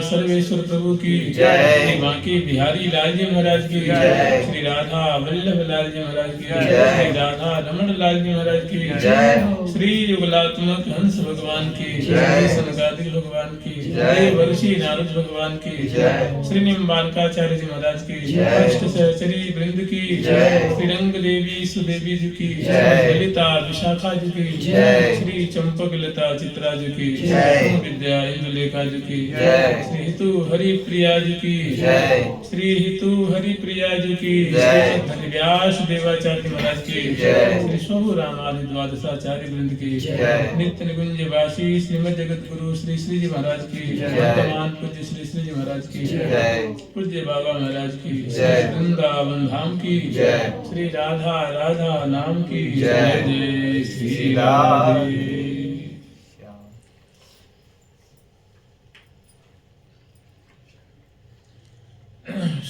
सर्वेश्वर प्रभु की जय, श्री बांके बिहारी लाल जी महाराज की जय, श्री राधा वल्लभ लाल जी महाराज की जय, श्री राधा रमण लाल जी महाराज की जय, श्री युगलात्मक हंस भगवान की जय, सनकादिक भगवान की जय, वर्षी नारद भगवान की जय, श्री निम्बारकाचार्य जी महाराज की जय, अष्ट सहचरी वृंद की जय, श्री रंग देवी सुदेवी जी की जय, ललिता विशाखा जी की जय, श्री चंपक लता चित्रा जी की जय, विद्या इंदुलेखा जी की जय, श्री हितु हरि प्रिया जी की जय, श्री हितु हरि प्रिया जी की जय, धन्य व्यास देवाचार्य महाराज की जय, श्री स्वभु रामादि द्वादशाचार्य वृंद की जय, नित्य निकुंज वासी श्रीमद जगत गुरु श्री श्री जी महाराज की वर्तमान पूज्य श्री श्री जी महाराज की जय, पूज्य बाबा महाराज की जय, वृंदावन धाम की जय, श्री राधा राधा नाम की जय, जय श्री राधे।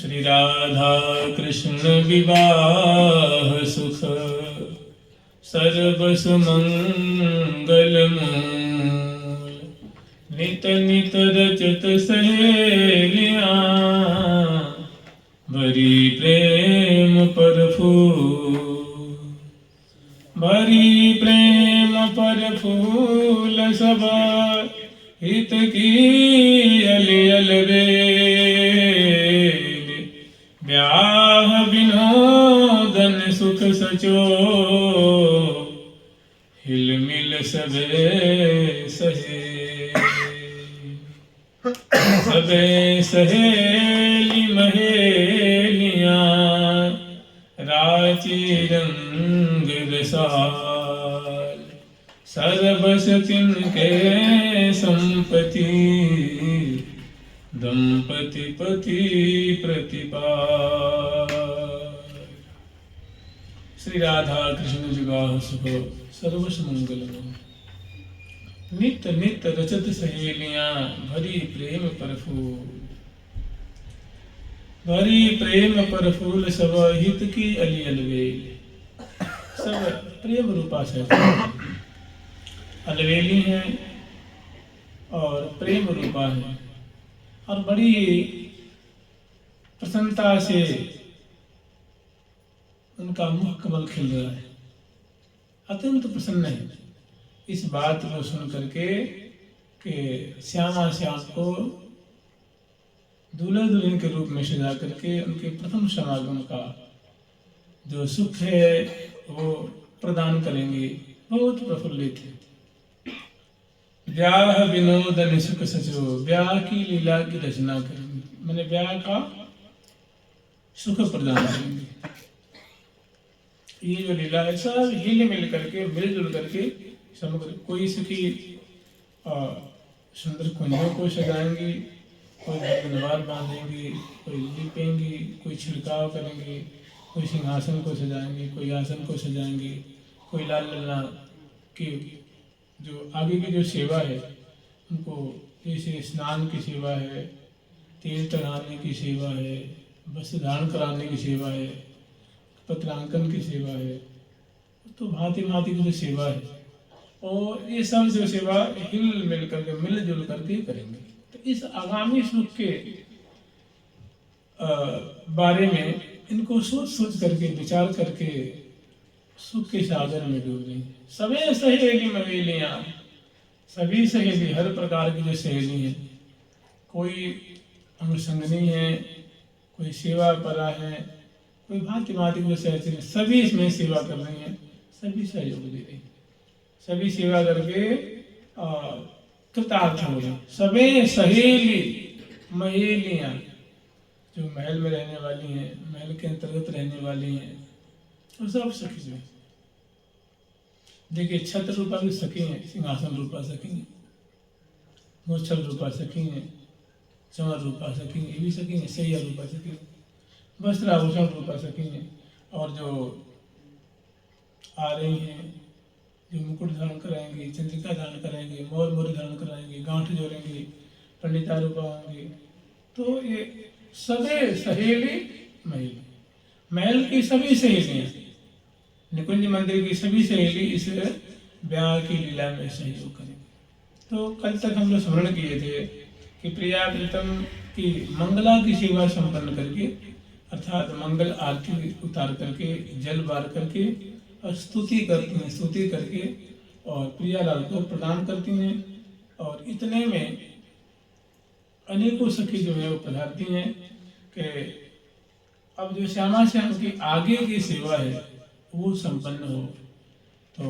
श्री राधा कृष्ण विवाह सुख सर्व सुमंगल मूल नित नित रचत सहेलियां भरी प्रेम पर फूल, भरी प्रेम पर फूल सब हित की अलियल बेल, ब्याह विनोदन सुख सचो हिल मिल सबे सहे, सबे सहेली महेलियां राची रंग रसाल, सर्वस तिनके संपत्ति दंपति पति प्रतिपाल। श्री राधा कृष्ण जुगाह सुख सर्वस मंगलम। नित नित रचत सहेलियां भरी प्रेम पर फूल, भरी प्रेम पर फूल सब हित की अलियल बेल, सब प्रेम रूपा से अलवेली हैं और प्रेम रूपा है और बड़ी प्रसन्नता से उनका मुख कमल खिल रहा है, अत्यंत प्रसन्न है इस बात को सुन करके कि श्यामा श्याम को दूल्हा दुल्हन के रूप में सजा करके उनके प्रथम समागम का जो सुख है वो प्रदान करेंगे। बहुत प्रफुल्लित है। ब्याह विनोदन सुख सचो, ब्याह की लीला की रचना करेंगे, मैंने ब्याह का सुख प्रदान करेंगे। ये जो लीला है सब हिल मिल करके मिलजुल करके समग्र, कोई सखी सुंदर कुंजों को सजाएंगी, कोई धनवार बांधेंगी, कोई लिपेंगी, कोई छिड़काव करेंगी, कोई सिंहासन को सजाएंगी, कोई आसन को सजाएंगी, कोई लाल लल्ला की जो आगे की जो सेवा है उनको, जैसे स्नान की सेवा है, तेल चढ़ाने की सेवा है, वस्त्र धारण कराने की सेवा है, पत्रांकन की सेवा है, तो भांति भांति की जो सेवा है और ये सब जो सेवा हिल मिल करके मिलजुल करके करेंगे। तो इस आगामी सुख के बारे में इनको सोच सोच करके विचार करके सुख के सागर में डूब रही। सभी सहेली महेलियां, सभी सहेली हर प्रकार की जो सहेली है, कोई अंगसंगनी है, कोई सेवा परा है, कोई भांति भांति की जो सहेली है, सभी इसमें सेवा कर रही हैं, सभी सहयोग दे रही हैं, सभी सेवा करके कृतार्थ हो रहे। सभी सहेली महेलियां जो महल में रहने वाली हैं, महल के अंतर्गत रहने वाली हैं, तो सब सखी हैं। देखिए छत्र रूपा भी सखी हैं, सिंहासन रूपा सखी हैं, मूछल रूपा सखी हैं, चंवर रूपा सखी हैं, ये भी सखी हैं, सैया रूपा सखी हैं, वस्त्र आभूषण रूपा सखी हैं, और जो आ रही हैं जो मुकुट धारण कराएंगे, चंद्रिका धारण कराएंगे, मोर मोरी धारण कराएंगे, गांठ जोड़ेंगे, पंडिता रूपा होंगे, तो ये सभी सहेली महल, महल की सभी सहेलियां, निकुंज मंदिर की सभी सहेली इस ब्याह की लीला में सहयोग करेंगे। तो कल तक हम लोग स्मरण किए थे कि प्रिया प्रीतम की मंगला की सेवा संपन्न करके, अर्थात मंगल आरती उतार करके, जल बार करके और स्तुति करती हैं, स्तुति करके और प्रियालाल को प्रदान करती हैं। और इतने में अनेकों सखी जो है वो पधारती हैं कि अब जो श्यामा श्याम की आगे की सेवा है वो संपन्न हो। तो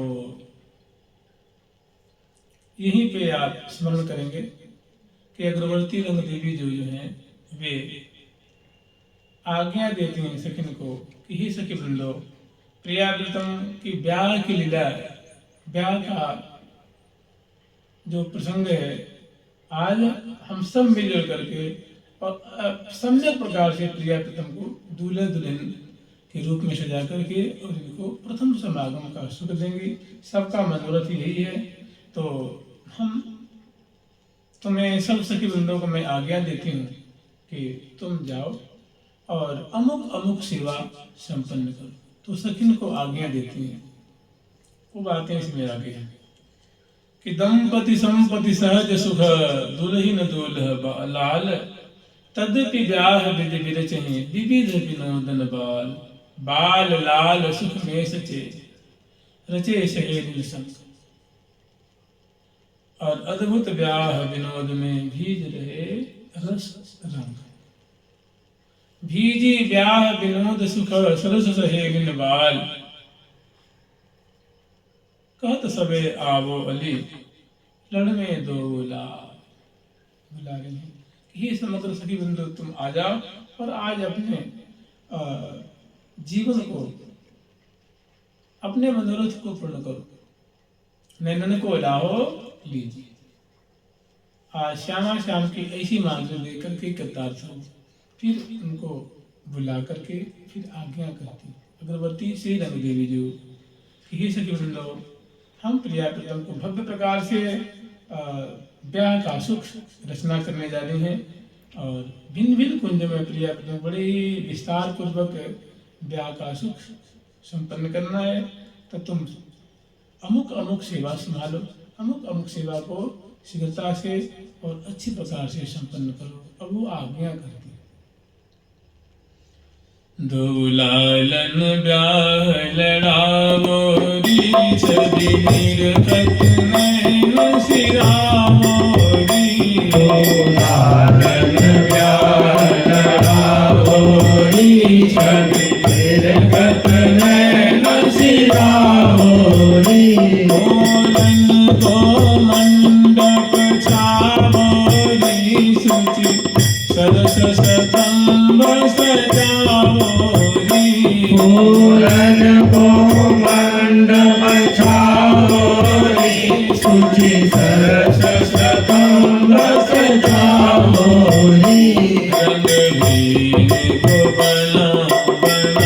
यहीं पे आप स्मरण करेंगे कि अग्रवर्ती रंग देवी जो हैं वे आज्ञा देती हैं सखिन को कि ही सखी वृंदो, प्रिया प्रीतम की ब्याह की लीला, ब्याह का जो प्रसंग है, आज हम सब मिलजुल करके और सम्यक प्रकार से प्रिया प्रीतम को दूल्हे दुल्हन के रूप में सजा करके और इनको प्रथम समागम का सुख देंगे। सबका मनोरथ यही है। तो हम तुम्हें सब सखी वृंदों को मैं आज्ञा देती हूँ कि तुम जाओ और अमुक अमुक सेवा संपन्न करो। तो सखिन को आज्ञा देती हैं। वो बातें इसमें आगे हैं कि दंपति संपति सहज सुख दुलहिन दूल्ह लाल तद्यपि ब्याह विधि विरचहि विविध विनोदन बाल बाल लाल सुख में सचे रचे सहेली संग और अद्भुत ब्याह विनोद में भीज रहे रस रंग भीजी ब्याह विनोद सुख सरस सहेलिन बाल कहत सबे आवो अली लड़ में दो बुला रहे हैं ये समग्र सखी बंधु तुम आ जाओ और आज अपने जीवन को अपने मनोरथ को पूर्ण करो नैनन को लाहो लीजिए आज श्यामा श्याम की ऐसी मांग लेकर के कृतार्थ हो फिर उनको बुला करके फिर आज्ञा करती अगरबत्ती से रंग देवी जो यही सखी बंधु हम प्रिया प्रियम को भव्य प्रकार से ब्याह का सुख रचना करने जा रहे हैं और भिन्न भिन्न कुंज में प्रिया प्रियम बड़े ही विस्तार पूर्वक ब्याह का सुख संपन्न करना है तो तुम अमुक अमुक सेवा संभालो अमुक अमुक सेवा को शीघ्रता से और अच्छी प्रकार से संपन्न करो अब वो आज्ञा करती दो लालन ब्याह लड़ावो री छवि निरखत नैन सिरावो री दो लालन ब्याह लड़ावो री छवि निरखत नैन सिरावो री मोलन को मंडप छावो री सुचि सरस सतंब सजावो पूरन को मंडप छावो री सुचि सरस सतंब सजावो री रंगहीन को बनावो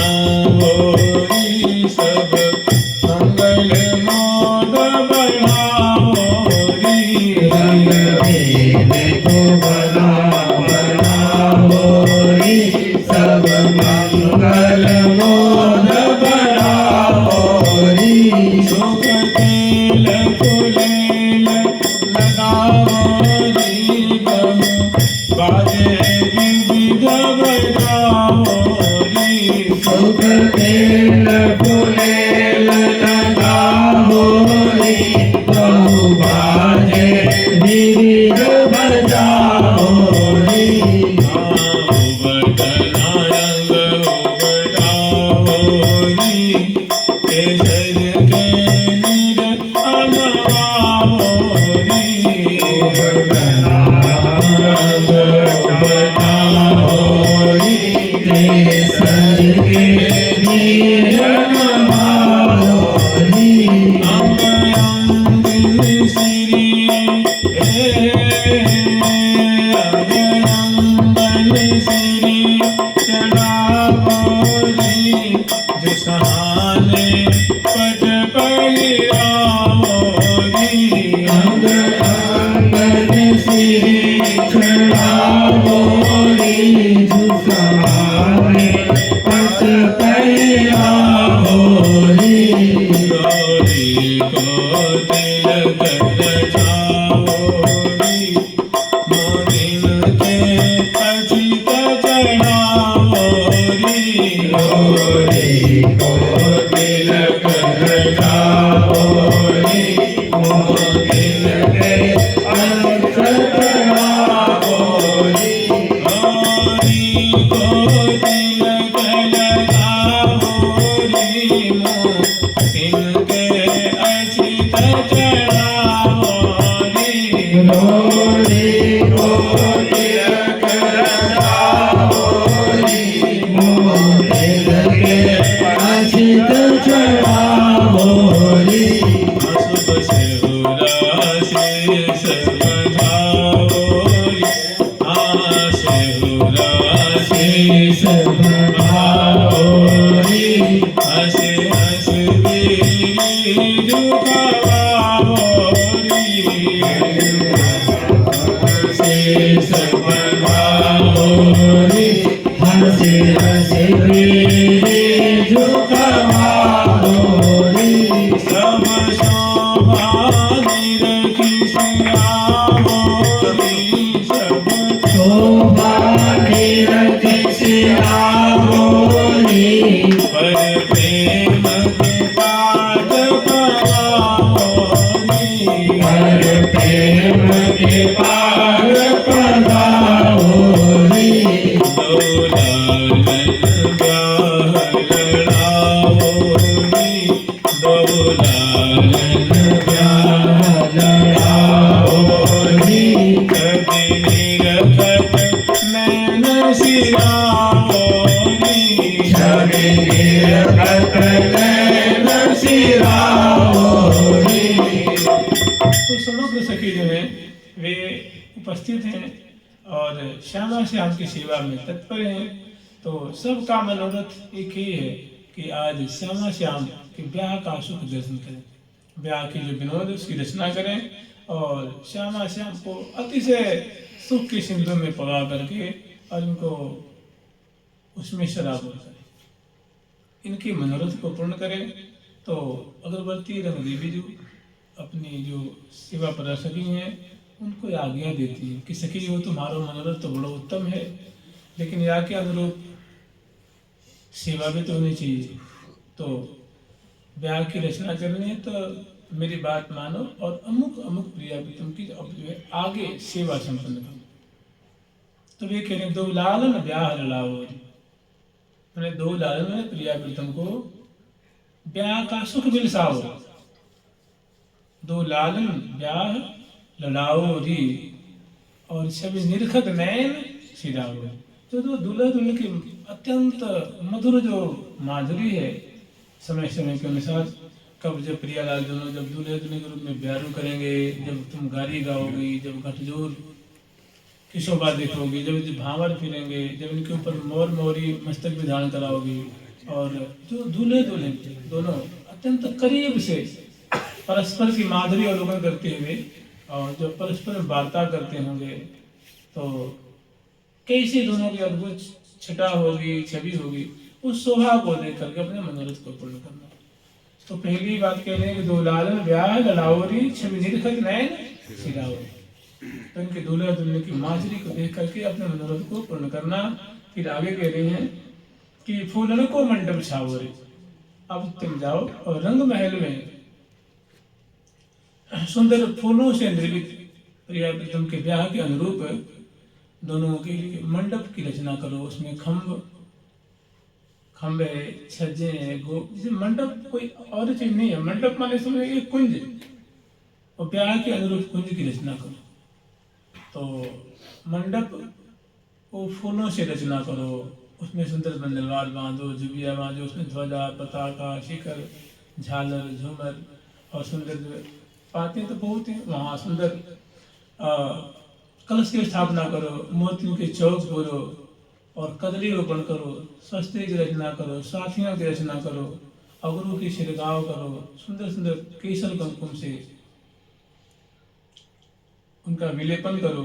री सब मंगल मोद बढ़ावो री रंगहीन को बनावो री सब मंगल मोद बढ़ावो री सुख तेल फुलेल लगावो री गम बाजे विविध बजावो री सुख तेल फुलेल लगावो री बहु बाजे विविध बजावो री सब शोभा निरखी सिराओरी छवि निर्गत नैन सिराओरी। तो समग्र सखी जो है वे उपस्थित हैं और श्यामा श्याम की सेवा में तत्पर हैं। तो सबका मनोरथ एक ही है कि आज श्यामा श्याम के ब्याह का सुख दर्शन करें, ब्याह की जो विनोद उसकी रचना करें और श्यामा श्याम को अतिशय सुख के सिंधु में पगा करके और इनको उसमें शराबोर करें, इनके मनोरथ को पूर्ण करें। तो अगरबत्ती रंग देवी जो अपनी जो सेवा पर सखी हैं उनको आज्ञा देती है कि सखी हो तुम्हारा मनोरथ तो बड़ा उत्तम है, लेकिन या के अनुरूप सेवा भी तो होनी चाहिए। तो ब्याह की रचना करनी है तो मेरी बात मानो और अमुक अमुक प्रिया प्रीतम की अब जो है आगे सेवा संपन्न करो। तो वे कह रहे दो लालन ब्याह लड़ाओ, मैंने दो लालन में प्रिया प्रीतम को ब्याह का सुख बिलसाओ, दो लालन ब्याह लड़ाओ री और सभी निरखत नैन सिराओ। तो दो दूल्हा दुल्हन की अत्यंत मधुर जो माधुरी है, समय समय के अनुसार कब जब प्रियालाल दोनों जब दूल्हे दुल्हन के रूप में ब्यारू करेंगे, जब तुम गारी गाओगी, जब गठजोर की शोभा देखोगी, जब भांवर फिरेंगे, जब इनके ऊपर मोर मोरी मस्तक भी धारण कराओगी और जो दूल्हे दुल्हन दोनों अत्यंत करीब से परस्पर की माधुरी अवलोकन करते हुए और जो परस्पर वार्ता करते होंगे तो कैसे दोनों की अद्भुत छटा होगी, छवि होगी, उस शोभा को देख करके अपने मनोरथ को पूर्ण करना। तो पहली बात कह रहे हैं कि दो लालन ब्याह लड़ाओरी छवि निरखत नैन सिराओरी। तो इनके दूल्हा दुल्हन की माधुरी को देख करके अपने मनोरथ को पूर्ण करना। फिर आगे कह रहे हैं कि फूलन को मंडप छाओरी, अब तुम जाओ और रंग महल में सुंदर फूलों से निर्मित प्रिया प्रीतम के ब्याह के अनुरूप दोनों के लिए मंडप की रचना करो। उसमें खम्भे छज्जे जैसे मंडप कोई और चीज नहीं है, मंडप माने समझ एक कुंज और ब्याह के अनुरूप कुंज की रचना करो। तो मंडप को फूलों से रचना करो, उसमें सुंदर बंदलवाल बांधो, जुबिया बांधो, उसमें ध्वजा पताका शिखर झालर झूमर और सुंदर बातें तो बहुत हैं। वहाँ सुंदर कलश की स्थापना करो, मोतियों के चौक बोलो और कदली रोपण करो, स्वस्ति की रचना करो, साथियों की रचना करो, अगरू की छिड़काव करो, सुंदर सुंदर केसर कुमकुम से उनका विलेपन करो।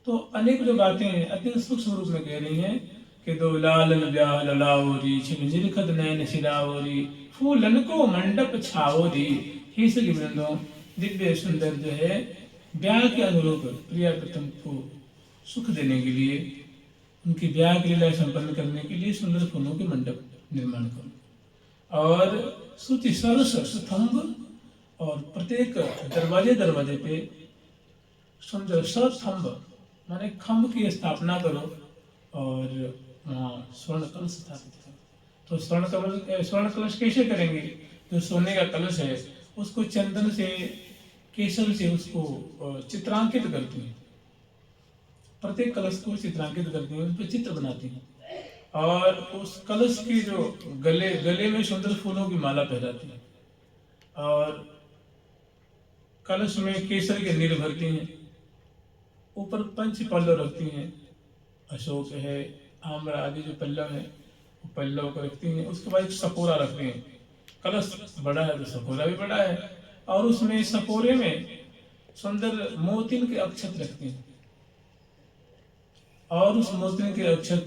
तो अनेक जो बातें अत्यंत सूक्ष्म रूप में कह रही हैं कि दो लालन ब्याह लड़ाओरी छिप निरखत नैन सिराओरी फूलन को मंडप छाओरी। हे सखी वृंदों, दिव्य सुंदर जो है ब्याह के अनुरूप प्रिया प्रीतम को सुख देने के लिए, उनकी ब्याह की लीला संपन्न करने के लिए सुंदर फूलों के मंडप निर्माण करो और सूची सरस स्तंभ और प्रत्येक दरवाजे दरवाजे पे सुंदर स्तंभ माने खम्भ की स्थापना करो और वहाँ स्वर्ण कलश स्थापित करो। तो स्वर्ण कलश कैसे करेंगे? जो सोने का कलश है उसको चंदन से केसर से उसको चित्रांकित करती हैं, प्रत्येक कलश को चित्रांकित करती हैं, उस पर चित्र बनाती हैं और उस कलश की जो गले में सुंदर फूलों की माला पहनाती हैं और कलश में केसर के नीर भरती हैं, ऊपर पंच पल्लव रखती हैं, अशोक है आम्र आदि जो पल्लव है वो पल्लव को रखती हैं। उसके बाद एक सपोरा रखती हैं, कलश बड़ा है तो सपोरा भी बड़ा है और उसमें सपोरे में सुंदर मोतिन के अक्षत रखती हैं और उस मोतिन के अक्षत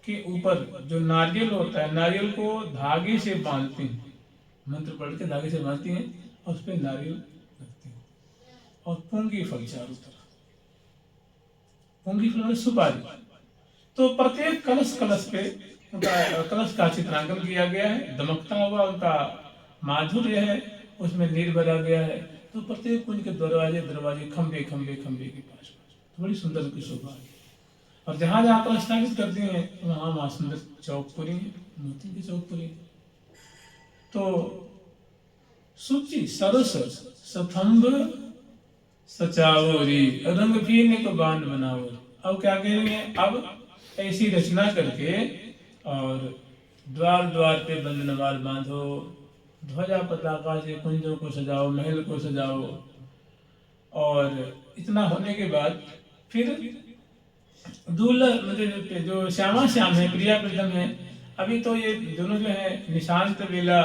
के ऊपर जो नारियल होता है, नारियल को धागे से बांधती हैं, मंत्र पढ़ के धागे से बांधती हैं और उस पर नारियल रखती हैं और पुंगी फल चारों तरफ, पुंगी फल सुपारी। तो प्रत्येक कलश पे उनका कलश का चित्रांकन किया गया है, दमकता हुआ उनका माधुर्य है, उसमें नीर भरा गया है। तो प्रत्येक कुंज के दरवाजे खंबे के पास तो बड़ी सुंदर की शोभा है और जहाँ जहाँ कलश स्थापित करती हैं वहाँ सुंदर चौकपुरी है, मोती की चौकपुरी है। तो सूची सरस स्तंभ सचाओरी रंग पीने को बांध बनाओ। अब क्या कह रही है? अब ऐसी रचना करके और द्वार द्वार पे बंधनवार बांधो, ध्वजा पताका से कुंजों को सजाओ, महल को सजाओ। और इतना होने के बाद फिर दूल्हा मतलब जो श्यामा श्याम है, प्रिया प्रीतम है, अभी तो ये दोनों जो है निशांत बेला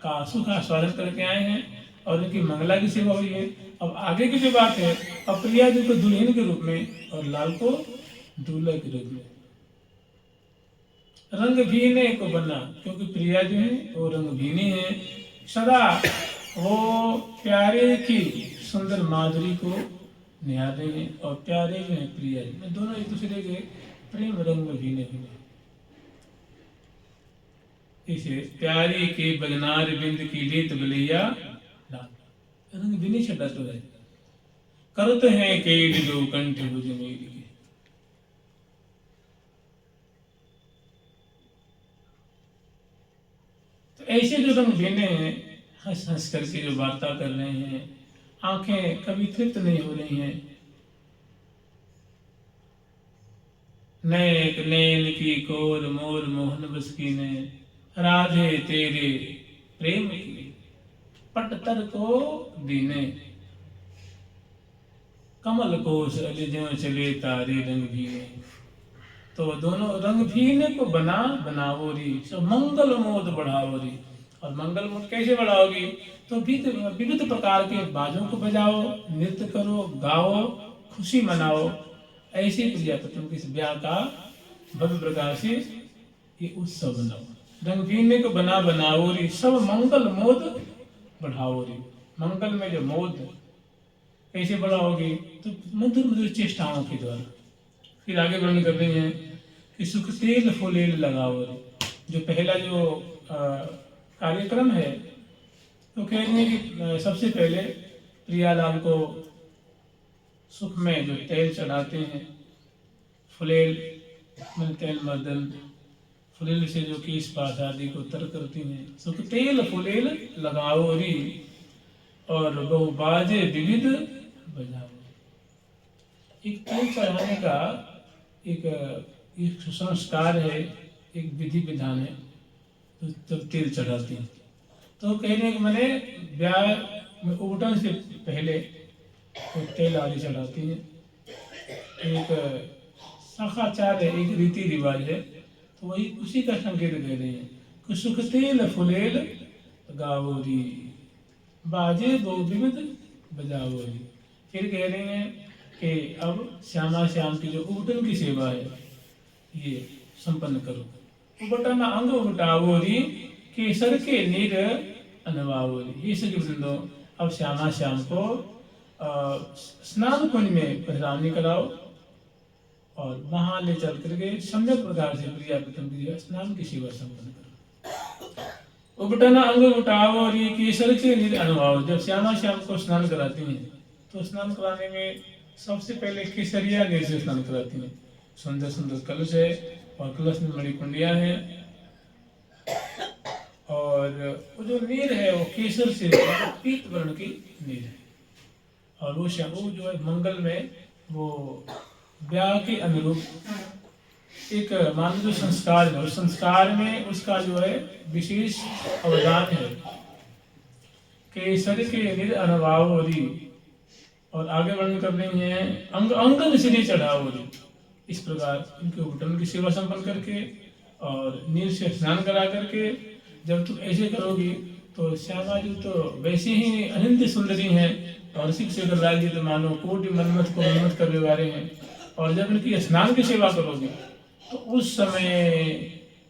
का सुख आस्वादन करके आए हैं और उनकी मंगला की सेवा हुई है। अब आगे की जो बात है, अब प्रिया जी को दुल्हन के रूप में और लाल को दूल्हा के रूप में रंग भीने को बना, क्योंकि प्रिया जो है वो रंग भीनी है, सदा वो प्यारे की सुंदर माधुरी को निहार रहे हैं और प्यारे जो है प्रिया जी, दोनों एक दूसरे के प्रेम रंग में भीने हुए। इसे प्यारी के बगनार बिंद की लेत बलैया लाल, रंग भीनी छटा तो है, करत है केड जो कंठ भुज मेरी के। तो ऐसे जो रंग भीने हैं, हंस हंस करके जो वार्ता कर रहे हैं, आंखें कभी तृप्त नहीं हो रही हैं। नैक नैन की कोर मोर मोहन बस की ने, राधे तेरे प्रेम की पट तर को दीने, कमल कोश अलिजों चले तारे रंग भीने। तो दोनों रंग भीने को बना बनावोरी, सब मंगल मोद बढ़ावोरी। और मंगल मोद कैसे बढ़ाओगी? तो विविध प्रकार के बाजों को बजाओ, नृत्य करो, गाओ, खुशी मनाओ। ऐसे प्रिया प्रीतम के इस ब्याह का भव्य प्रकार से ये उत्सव बनाओ। रंग भीने को बना बनाओरी, सब मंगल मोद बढ़ाओरी। मंगल में जो मोद कैसे बढ़ाओगी? तो मधुर मधुर चेष्टाओं के द्वारा। फिर आगे वर्णन कर रही हैं कि सुख तेल फुलेल लगाओ। जो पहला जो कार्यक्रम है, तो कह रही है कि सबसे पहले प्रियालाल को सुख में जो तेल चढ़ाते हैं, फुलेल मन तेल मर्दन, फुलेल से जो केश पास आदि को तर करती हैं। सुख तेल फुलेल लगाओ री, और बहु बाजे विविध बजाओ। एक तेल चढ़ाने का एक संस्कार है, एक विधि विधान है। तो जब तेल चढ़ाती हैं तो कहने कि मैंने ब्याह में उबटन से पहले तो तेल आदि चढ़ाती हैं। एक शाखाचार है, एक रीति रिवाज है, तो वही उसी का संकेत दे रहे हैं कि सुख तेल फुलेल गावोरी, बाजे दो विविध बजावोरी। फिर कह रहे हैं कि अब श्यामा श्याम की जो उबटन की सेवा है ये संपन्न करो। उबटन अंग उबटावोरी, केसर के नीर अनवावोरी। ये सभी वृंदों अब श्यामा श्याम को स्नान कुंज में पहरावनी कराओ और वहां ले चल करके सम्यक प्रकार से प्रिया प्रीतम की स्नान की सेवा संपन्न करो। उबटना अंग उठावोरी, केसर के नीर अनवावोरी। जब श्यामा श्याम को स्नान कराती हैं तो स्नान कराने में सबसे पहले केसरिया नीर से स्नान कराती हैं। सुंदर सुंदर कलश है और कलश में बड़ी कुंडियां हैं, और वो जो नीर है वो केसर से पीत वर्ण की नीर है। और वो जो है मंगल में वो ब्याह के अनुरूप एक मान लो संस्कार है, उस संस्कार में उसका जो है विशेष अवदान है। केसर के नीर अनवावोरी, और आगे वर्णन कर रही हैं अंग अंग निश्री चढ़ावोरी। इस प्रकार इनके उबटन की सेवा संपन्न करके और नीर से स्नान करा करके जब तुम ऐसे करोगी तो श्यामा जी तो वैसे ही अनंत सुंदरी हैं, और सिख शेखर लाल जी तो मानो कोटि मनमत को मनमत करने वाले हैं। और जब इनकी स्नान की सेवा करोगे तो उस समय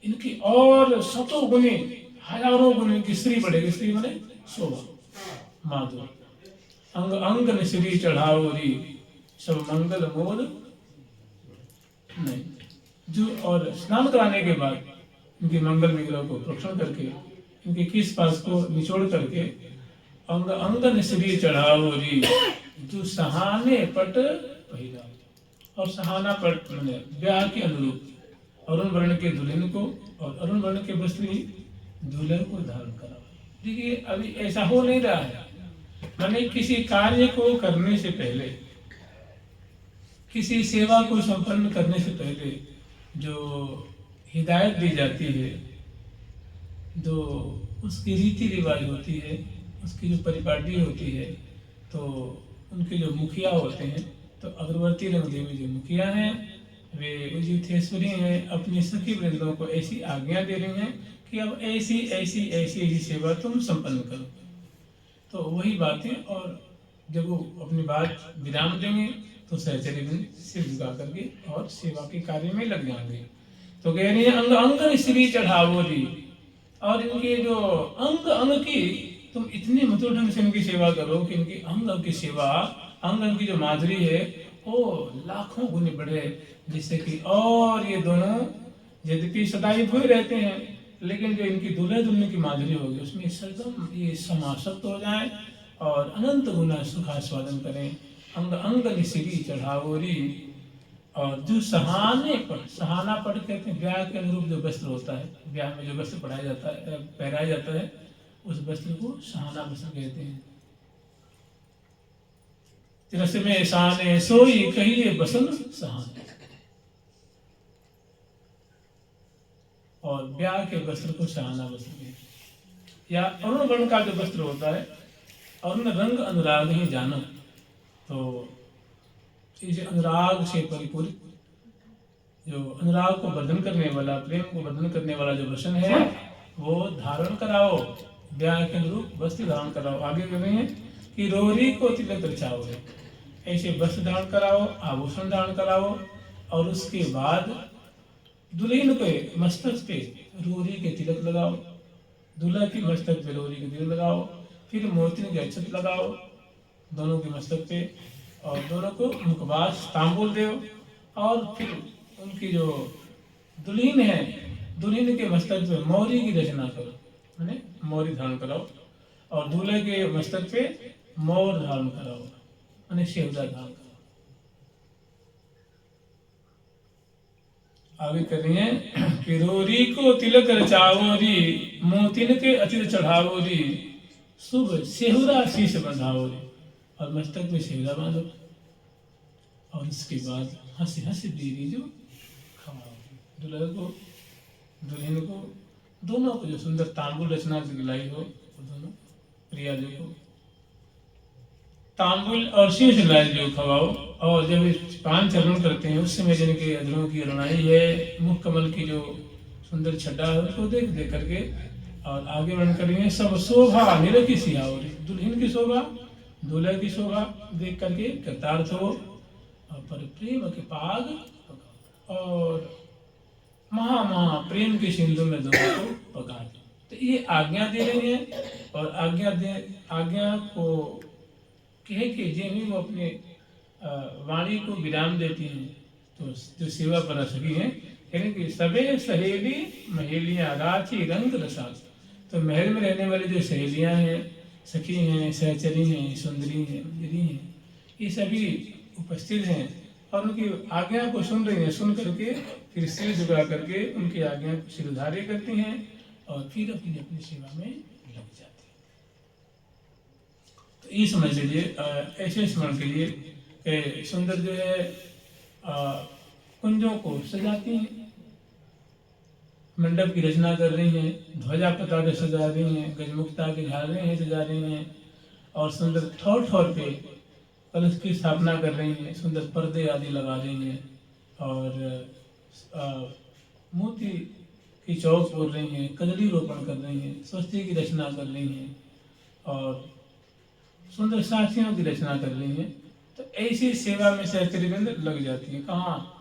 इनकी और शतों गुनी हजारों गुनी इनकी स्त्री बढ़ेगी। स्त्री बने शोभा माधुरी। अंग अंग निश्री चढ़ाओरी, सब मंगल मोद नहीं। जो और स्नान कराने के बाद इनके मंगल विग्रह को प्रोक्षण करके इनके किस पास को निचोड़ करके अंग अंग निश्री चढ़ाओरी, जो सहाने पट पहिरा। और सहाना पट मैंने ब्याह के अनुरूप अरुण वर्ण के दुल्हन को और अरुण वर्ण के वस्त्र ही दुल्हन को धारण करा। देखिए अभी ऐसा हो नहीं रहा है, मैंने किसी कार्य को करने से पहले, किसी सेवा को संपन्न करने से पहले जो हिदायत दी जाती है, जो उसकी रीति रिवाज होती है, उसकी जो परिपाटी होती है, तो उनके जो मुखिया होते हैं, तो अग्रवर्ती रंग देवी जो मुखिया हैं वे उजिथेश्वरी हैं, अपनी सखी वृंदों को ऐसी आज्ञा दे रही हैं कि अब ऐसी ऐसी ऐसी ऐसी सेवा तुम संपन्न करो। तो वही बातें, और जब वो अपनी बात विराम देंगे तो सहचरी वृंद सिर झुका करके और सेवा के कार्य में लग जाएंगे। तो कह रही है अंग अंग श्री चढ़ावो दी, और इनके जो अंग अंग की तुम इतने मधुर ढंग से इनकी सेवा करो कि इनकी अंग की सेवा, अंग की जो माधुरी है वो लाखों गुने बढ़े, जिससे कि और ये दोनों यद्यपि सदाई हुए रहते हैं, लेकिन जो इनकी दूल्हे दुल्हन की माधुरी होगी उसमें सरदम ये समासक्त हो जाए और अनंत गुना सुखास्वादन करें। अंग अंग श्री चढ़ावोरी, और जो सहाने पर, सहाना पट कहते हैं ब्याह के अनुरूप जो वस्त्र होता है, ब्याह में जो वस्त्र पढ़ाया जाता है, पहनाया जाता है, उस वस्त्र को सहाना वस्त्र कहते हैं। रस में साने सोई कहिए बसन सहाने, और ब्याह के वस्त्र को सहाना वस्त्र कहते हैं। या अरुण वर्ण का जो वस्त्र होता है, अरुण रंग अनुराग ही जानो, तो इसे अनुराग से परिपूरित, जो अनुराग को वर्धन करने वाला, प्रेम को वर्धन करने वाला जो वचन है वो धारण कराओ, ब्याह के अनुरूप वस्त्र धारण कराओ। आगे कह रहे हैं कि रोरी को तिलक रचाओ, ऐसे वस्त्र धारण कराओ, आभूषण धारण कराओ, और उसके बाद दुल्हन के मस्तक पे रोरी के तिलक लगाओ, दूल्हा की मस्तक पे रोरी के तिलक लगाओ, फिर मोतिन के अक्षत लगाओ दोनों के मस्तक पे, और दोनों को मुखवास तांबूल दो, और फिर उनकी जो दुल्हन है, दुल्हन के मस्तक पे मौरी की रचना करो, माने मौरी धारण कराओ, और दूल्हे के मस्तक पे मोर धारण कराओ, माने शेवदा धारण कराओ। आगे कर रही है कि रोरी को तिलक रचावोरी, मोतिन के अतिर चढ़ावोरी, शुभ सेहुरा शीश बंधावोरी, और मस्तक में सेहुरा बांधो, और इसके बाद हंसी हंसी बीवी जो खवाओ, दुल्हन को दुल्हन को दोनों को जो सुंदर तांबुल रचना दिलाई हो, वो दोनों प्रिया जी को तांबुल और शीश लाल जो खवाओ। और जब पान चरण करते हैं उस समय जिनके अधरों की रुणाई है, मुख कमल की जो सुंदर छड्डा है, उसको देख देख करके और आगे बढ़ करेंगे सब शोभा निरखी सिहावरी, दुल्हन की शोभा, दूल्हे की शोभा देख करके कृतार्थ हो, और पर प्रेम के पाग और महा महा प्रेम के सिंधु में दोनों को पका दो। तो ये आज्ञा दे रही है, और आज्ञा को कह के जे भी वो अपने वाणी को विराम देती हैं, तो जो सेवा पर सकी है, कहने की सबे सहेली महेलियां राची रंग रसास। तो महल में रहने वाली जो सहेलियां हैं, सखी हैं, सहचरी हैं, सुंदरी हैं, मंजरी हैं, ये सभी उपस्थित हैं और उनकी आज्ञा को सुन रही हैं। सुन करके फिर सिर झुका करके उनकी आज्ञा को सिरधार्य करती हैं और फिर अपनी अपनी सेवा में लग जाती हैं। तो ये समझ लीजिए, ऐसे स्मरण के लिए सुंदर जो है कुंजों को सजाती हैं, मंडप की रचना कर रही हैं, ध्वजा पताके सजा रही हैं, गजमुक्ता के झालरें हैं सजा रही हैं, और सुंदर ठौर ठौर पे कलश की स्थापना कर रही हैं, सुंदर पर्दे आदि लगा रही हैं, और मोती की चौक बोल रही हैं, कजली रोपण कर रही हैं, स्वस्ति की रचना कर रही हैं, और सुंदर साथियों की रचना कर रही हैं। तो ऐसी सेवा में सहचरीवृंद लग जाती है। कहाँ?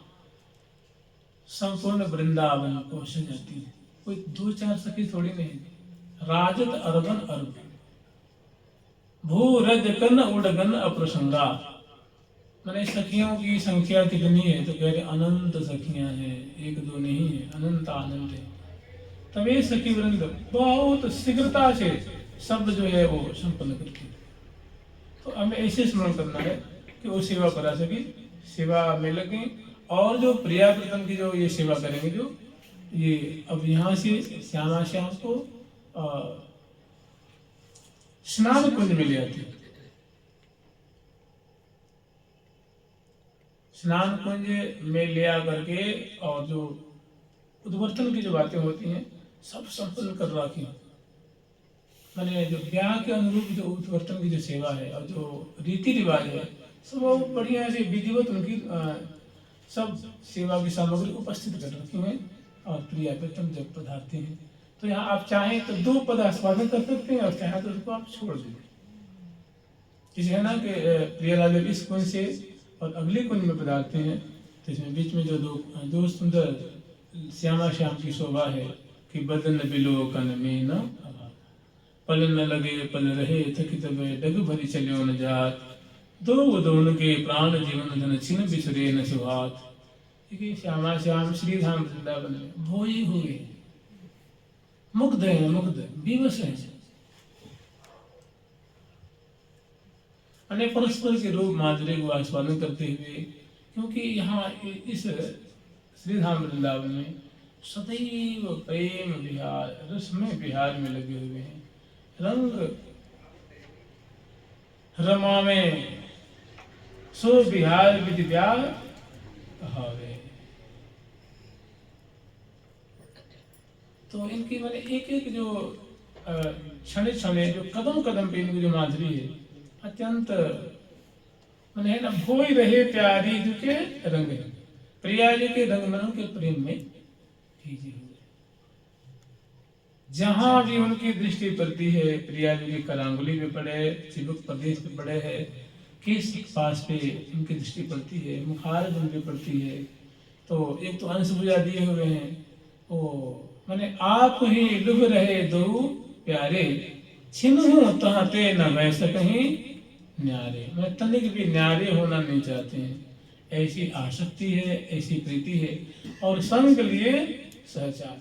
संपूर्ण वृंदावन को सजाती है। कोई दो चार सखी थोड़ी नहीं, राजत अरबन अरब, भू रज कन उड़गन अप्रसंगा। मैंने सखियों की संख्या कितनी है? तो कह रहे अनंत सखियां हैं, एक दो नहीं है, अनंत आनंद है। तब ये सखी वृंद बहुत शीघ्रता से सब जो है वो संपन्न करती है। तो हमें ऐसे स्मरण करना है कि वो सेवा करा सके, सेवा में लगे, और जो प्रिया प्रीतम की जो ये सेवा करेंगे, जो ये अब यहाँ से श्यामा श्याम को स्नान कुंज में ले आती है। स्नान कुंज में ले आ करके और जो उद्वर्तन की जो बातें होती हैं सब संपन्न कर रखी। मैंने जो ब्याह के अनुरूप जो उद्वर्तन की जो सेवा है और जो रीति रिवाज है सब वो बढ़िया से विधिवत उनकी सब सेवा की सामग्री उपस्थित कर रखी हैं। और प्रिया प्रीतम जब पधारते हैं तो यहाँ आप चाहें तो 2 पद आस्वादन कर सकते हैं और चाहें तो उसको आप छोड़ देंगे। जैसे है ना कि प्रियालाल जब इस कुंज से और अगले कुंज में पधारते हैं तो इसमें बीच में जो दो सुंदर श्यामा श्याम की शोभा है कि बदन बिलोकन में न पल न लगे पल रहे थकित डग भरी चलियो न जात दो दोनों के प्राण जीवन धन छिन बिसरे न सुहात। श्यामा श्याम श्री धाम वृंदावन में भोई हुए मुग्ध है, मुग्ध विवश है, अनेक परस्पर के रूप माधुर्य को आस्वादन करते हुए, क्योंकि यहाँ इस श्रीधाम वृंदावन में सदैव प्रेम विहार रसमय विहार में लगे हुए हैं। रंग रमा में सो विहार विधि व्याह कहावे। तो इनकी मैंने एक एक जो क्षण क्षण जो कदम कदम पे इनकी जो माधुरी है अत्यंत मैंने है ना भोई रहे प्यारी जो के रंग है प्रिया जी के रंग मनों के प्रेम में भीजे हुए। जहां भी उनकी दृष्टि पड़ती है प्रिया जी की करांगुली पे पड़े, चिबुक प्रदेश पे पड़े है, किस पास पे उनकी दृष्टि पड़ती है, मुखार उन पे पड़ती है। तो एक तो अंश बुझा दिए हुए हैं वो मैंने आप ही डूब रहे दो प्यारे छिन्हू तहते न वैसे कहीं न्यारे। मैं तनिक भी न्यारे होना नहीं चाहते हैं, ऐसी आसक्ति है, ऐसी प्रीति है। और संग के लिए सहचार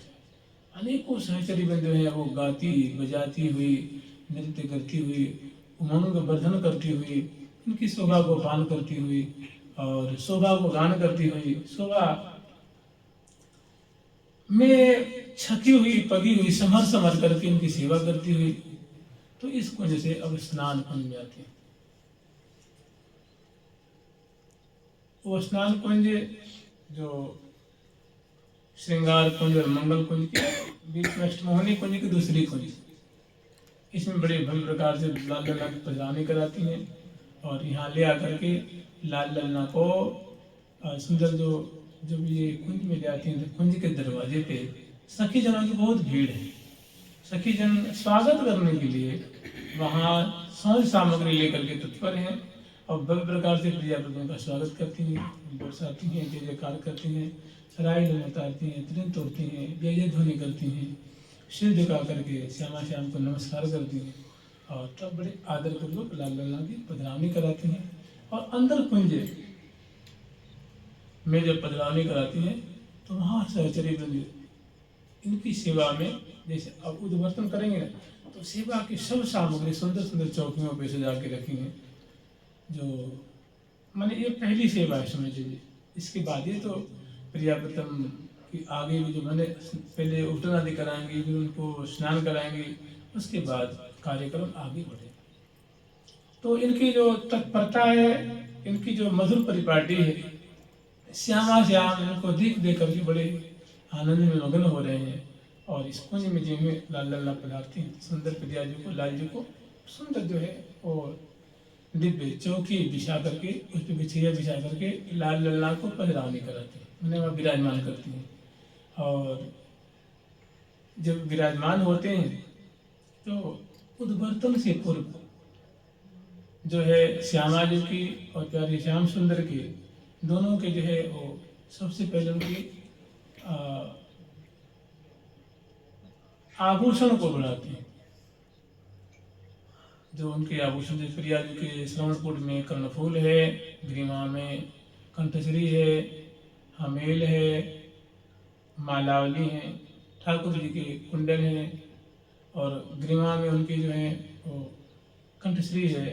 अनेकों सहचरी बंधु हैं, वो गाती बजाती हुई नृत्य करती हुई उमंग वर्धन करती हुई उनकी शोभा को पान करती हुई और शोभा को गान करती हुई शोभा में छकी हुई पगी हुई समर समर करके उनकी सेवा करती हुई। तो इस कुंज से अब स्नान कुंज में आते हैं। वो स्नान कुंज जो श्रृंगार कुंज और मंगल कुंज के बीच में अष्टमोहनी कुंज की दूसरी कुंज, इसमें बड़े भव्य प्रकार से लाल लल्ला की पधरानी कराती हैं और यहाँ ले आकर के लाल लल्ला को सुंदर जो जब ये कुंज में जाती हैं तो कुंज के दरवाजे पे सखी जनों की बहुत भीड़ है। सखी जन स्वागत करने के लिए वहाँ सौंज सामग्री लेकर के तत्पर हैं और भव्य प्रकार से प्रियाव्रतों का स्वागत करती हैं, बरसाती हैं, जय जयकार करती हैं, सराय लोग उतारती हैं, त्रिन तोड़ती हैं, जय जय ध्वनि करती हैं, सिर झुका करके श्यामा श्याम को नमस्कार करती हैं और तब बड़े आदर पूर्वक लाल लल्ला की पधरावनी कराती हैं। और अंदर कुंज में जब पधरावनी कराती हैं तो वहाँ सहचरी वृंद इनकी सेवा में जैसे अब उद्वर्तन करेंगे ना तो सेवा की सब सामग्री सुंदर सुंदर चौकियों पे सजा के रखी हैं। जो मैंने ये पहली सेवा है समझ लीजिए। इसके बाद ये तो प्रियाव्रतम की आगे भी जो मैंने पहले उठन आदि कराएंगे फिर उनको स्नान कराएंगे उसके बाद कार्यक्रम आगे बढ़ेगा। तो इनकी जो तत्परता है, इनकी जो मधुर परिपाटी है, श्यामा श्याम इनको देख देख करके बड़े आनंद में मग्न हो रहे हैं। और इस कुंज में जो है लाल लल्ला पधारती हैं सुंदर प्रिया जी को लाल जी को सुंदर जो है वो दिव्य चौकी बिछा करके उस पर बिछैया बिछा करके लाल लल्ला को पधरावनी कराती हैं, उन्हें वहाँ विराजमान करती हैं। और जब विराजमान होते हैं तो उद्वर्तन से पूर्व जो है श्यामा जी की और प्यारे श्याम सुंदर की दोनों के जो है वो सबसे पहले उनकी आभूषण को बढ़ाते हैं। जो उनके आभूषण जैसे प्रिया जी के श्रवणपुर में कर्णफूल है, ग्रीमा में कंठश्री है, हमेल है, मालावली है, ठाकुर जी के कुंडल हैं और ग्रीमा में उनकी जो है वो कंठश्री है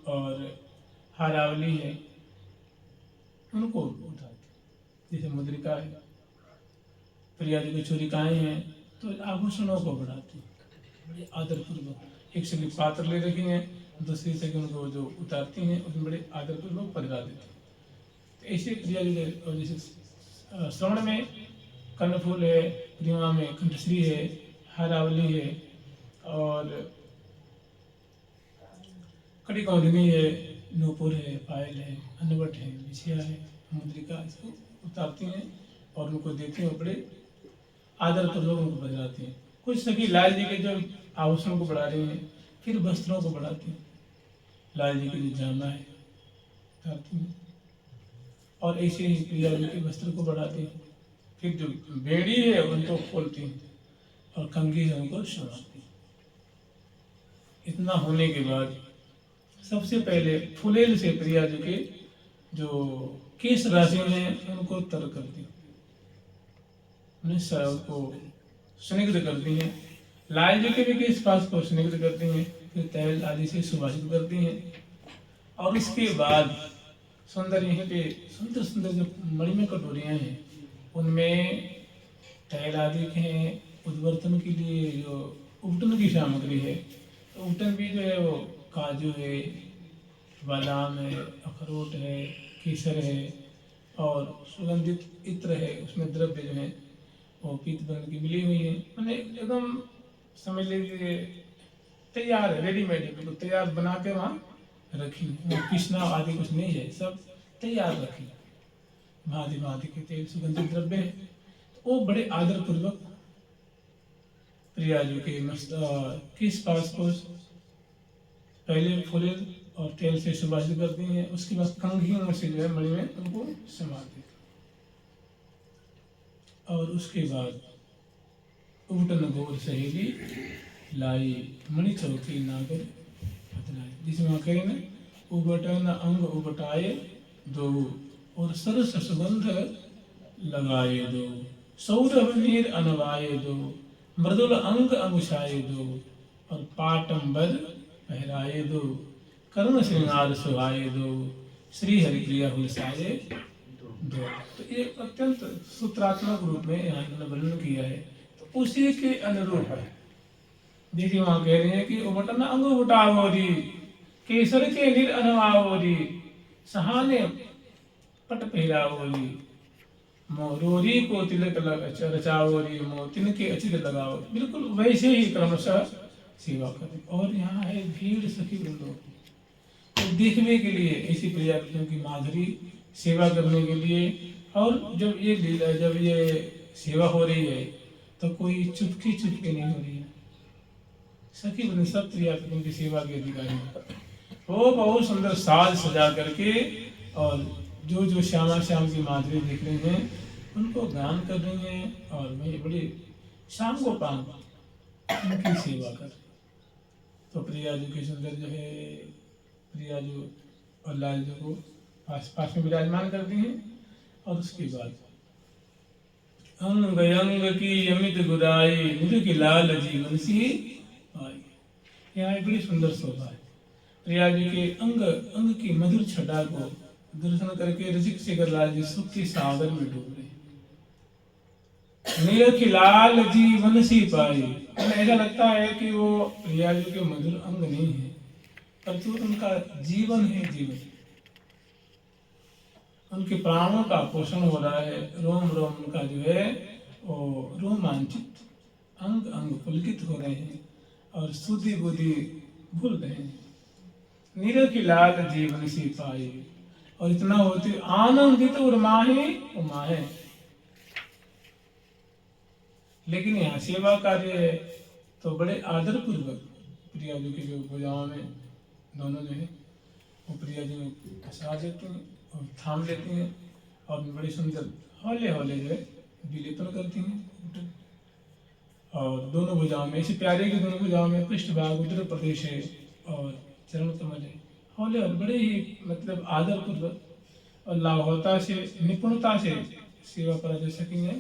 और हारावली है, उनको उठाते। जैसे मुद्रिका है, प्रिया जी की छुरिकाएँ हैं तो आभूषणों को बढ़ाते हैं बड़े आदरपूर्वक। एक से पात्र ले रखी हैं, दूसरी से उनको जो उतारती हैं उसमें बड़े आदरपूर्वक पधरा देते हैं। तो ऐसे प्रिया जी जैसे श्रवण में कर्णफूल है, प्रतिमा में कंठश्री है, हारावली है, और कड़ी कौंधनी है, नूपुर है, पायल है, अनवट है, बिछिया है, मुद्रिका, इसको उतारती हैं और उनको देती हैं, बड़े आदर पूर्वक उनको बजाती हैं। कुछ सखी लाल जी के जो आभूषणों को बढ़ा रही हैं, फिर वस्त्रों को बढ़ाती हैं, लाल जी की जो जामा है उतारती हैं, और ऐसे ही प्रिया जी के वस्त्र को बढ़ाती हैं, फिर जो बेड़ी है उनको खोलती हैं और कंघी से उनको संवारती हैं। इतना होने के बाद सबसे पहले फुलेल से प्रिया जी के जो केश राशि हैं उनको तर करती हैं, उन्हें को स्निग्ध करती हैं। लाल जी के भी केश पास को स्निग्ध करती हैं, फिर तैल आदि से सुभाषित करती हैं, और उसके बाद सुंदर यहाँ पे सुंदर सुंदर जो मणिमय कटोरियाँ हैं उनमें तैल आदि हैं, उद्वर्तन के लिए जो उपटन की सामग्री है, तो उपटन भी जो है वो काजू है, बादाम है, अखरोट है, केसर है, और सुगंधित इत्र है, उसमें द्रव्य जो है वो पीत बन की मिली हुई है, मैंने एकदम समझ लीजिए तैयार है, रेडीमेड है, बिल्कुल तैयार बना के वहाँ रखी, वो पिसना आदि कुछ नहीं है, सब तैयार रखी, भांति भांति के तेल सुगंधित द्रव्य है। तो वो बड़े आदर पूर्वक प्रिया जी के मस्त किस पास को पहले फूले और तेल से सुभाषित करती हैं, उसके बाद कंघियों से जो है मणि में उनको समाती हैं, और उसके बाद उबटन गोर सहेली लाई मणि चौकी नागर बतलाए, जिसमें वहाँ कहें ना उबटन अंग उबटाए दो और सरस सुगंध लगाए दो, सौरभ नीर अनवाए दो, मृदुल अंग अंगुशाए दो, और पाटंबर पहराए दो, करुण श्रृंगार सुहाए दो, श्री हरिप्रिया हुलसाए दो। तो ये अत्यंत सूत्रात्मक रूप में यहाँ इन्होंने वर्णन किया है, तो उसी के अनुरूप है। देखिए वहां कह रहे हैं कि उबटन अंग उबटावोरी, केसर के निर अनवावोरी, सहाने पट पहरावोरी, मोरोरी को तिलक रचावोरी, मोतिन के अचित लगाओ, बिल्कुल वैसे ही क्रमशः सेवा करें। और यहाँ है भीड़ सखी वृंदों की, तो देखने के लिए ऐसी प्रिया की माधुरी सेवा करने के लिए, और जब ये लीला जब ये सेवा हो रही है तो कोई चुपके चुपके नहीं हो रही है, सखी वृंद सब प्रिया की सेवा के अधिकारी वो बहुत सुंदर साज सजा करके, और जो जो श्यामा श्याम की माधुरी देख रहे हैं उनको गान कर रही हैं, और मैं बड़ी शाम को पान उनकी सेवा कर। तो प्रिया जी के सुंदर जो है प्रिया जी और लाल जी को पास पास में विराजमान करती हैं, और उसके बाद अंग अंग की अमित गुदाई निधि की लाल जीवन सी आई, यहाँ बड़ी सुंदर शोभा है। प्रिया जी के अंग अंग की मधुर छटा को दर्शन करके रसिक शेखर लाल जी सुख के सागर में डूब रहे, नील की लाल जीवन सी पाई। ऐसा लगता है कि वो प्रिया जी के मधुर अंग नहीं है, परंतु उनका जीवन है, जीवन उनके प्राणों का पोषण हो रहा है, रोम रोम उनका जो है वो रोमांचित, अंग अंग पुलकित हो रहे हैं, और सुधि बुद्धि भूल रहे हैं। नीरव की लाल जीवन सी पाई, और इतना होते आनंदित और माहे। लेकिन यहाँ सेवा कार्य है तो बड़े आदर पूर्वक प्रिया जी की जो भुजाओं में दोनों जो है वो प्रिया जी में सजा देते हैं और थाम लेते हैं, और बड़े सुंदर हौले हौले जो है विलेपन करती हैं, और दोनों भुजाओं में ऐसे प्यारे की दोनों भुजाओं में पृष्ठभाग उत्तर प्रदेश है और चरण कमल है, हौले हौले बड़े ही मतलब आदर पूर्वक और लाघवता से निपुणता से सेवा करा जा सकेंगे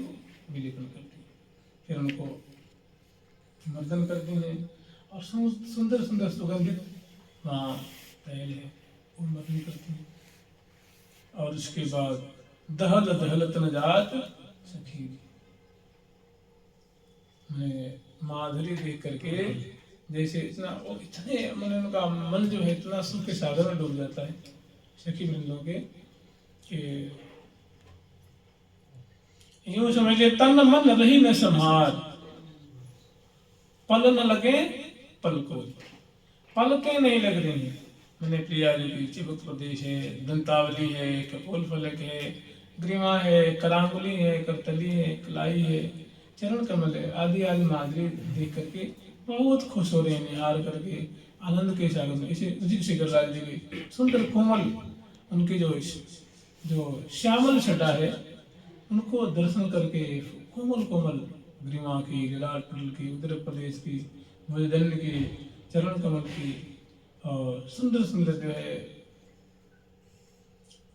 विलेपन करती हैं, फिर उनको मर्दन करती हैं, और सुंदर सुंदर सुगंधित वहाँ तैल है वो मर्दन करती हैं, और उसके बाद दहल दहल तन जात सखी, माधुरी देख करके जैसे इतना वो इतने मैंने उनका मन जो है इतना सुख के सागर में डूब जाता है सखी वृंदों के कि यूं समझिए, तन मन रही न संहार, पल न लगे पल को, पलकें नहीं लग रही हैं। मैंने प्रिया जी की चिबुक प्रदेश है, दंतावली है, कपोल फलक है, ग्रीवा है, करांगुली है, करतली है, कलाई है, चरण कमल है, आदि आदि माधुरी देख करके बहुत खुश हो रहे हैं, निहार करके आनंद के सागर में। इसे उदित शेखर राज जी की सुंदर कोमल, उनकी जो श्यामल छटा है, उनको दर्शन करके कोमल कोमल ग्रीवा की, ललाट पुल की, उत्तर प्रदेश की, भुजदंड की, चरण कमल की, और सुंदर सुंदर जो है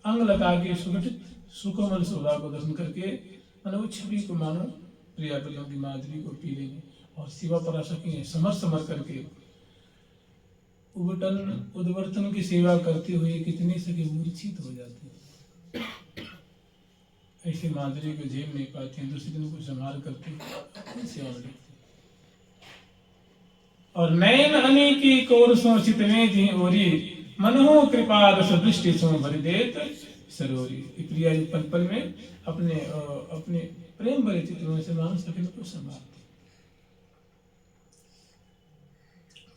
अंग लगा के सुगठित सुकोमल शोभा को दर्शन करके मैंने वो छवि को मानो प्रिया प्रियों की माधुरी को पी लेंगे और शिवा पराशक्ति है समर समर करके उद्वर्तन की सेवा करते हुए कितने सके मूर्छित हो जाते हैं। ऐसे माधुरी को झेल नहीं पाते हैं, दूसरे दिन को संहार करते हैं, सेवा में लगते हैं। और नयन अनी की कोर सो चित में जी ओरी, मनहो कृपा रस दृष्टि सो भरि देत सरोरी। प्रिया जी पल पल में अपने प्रेम भरे चित्रों से मानस सखी को संभालते।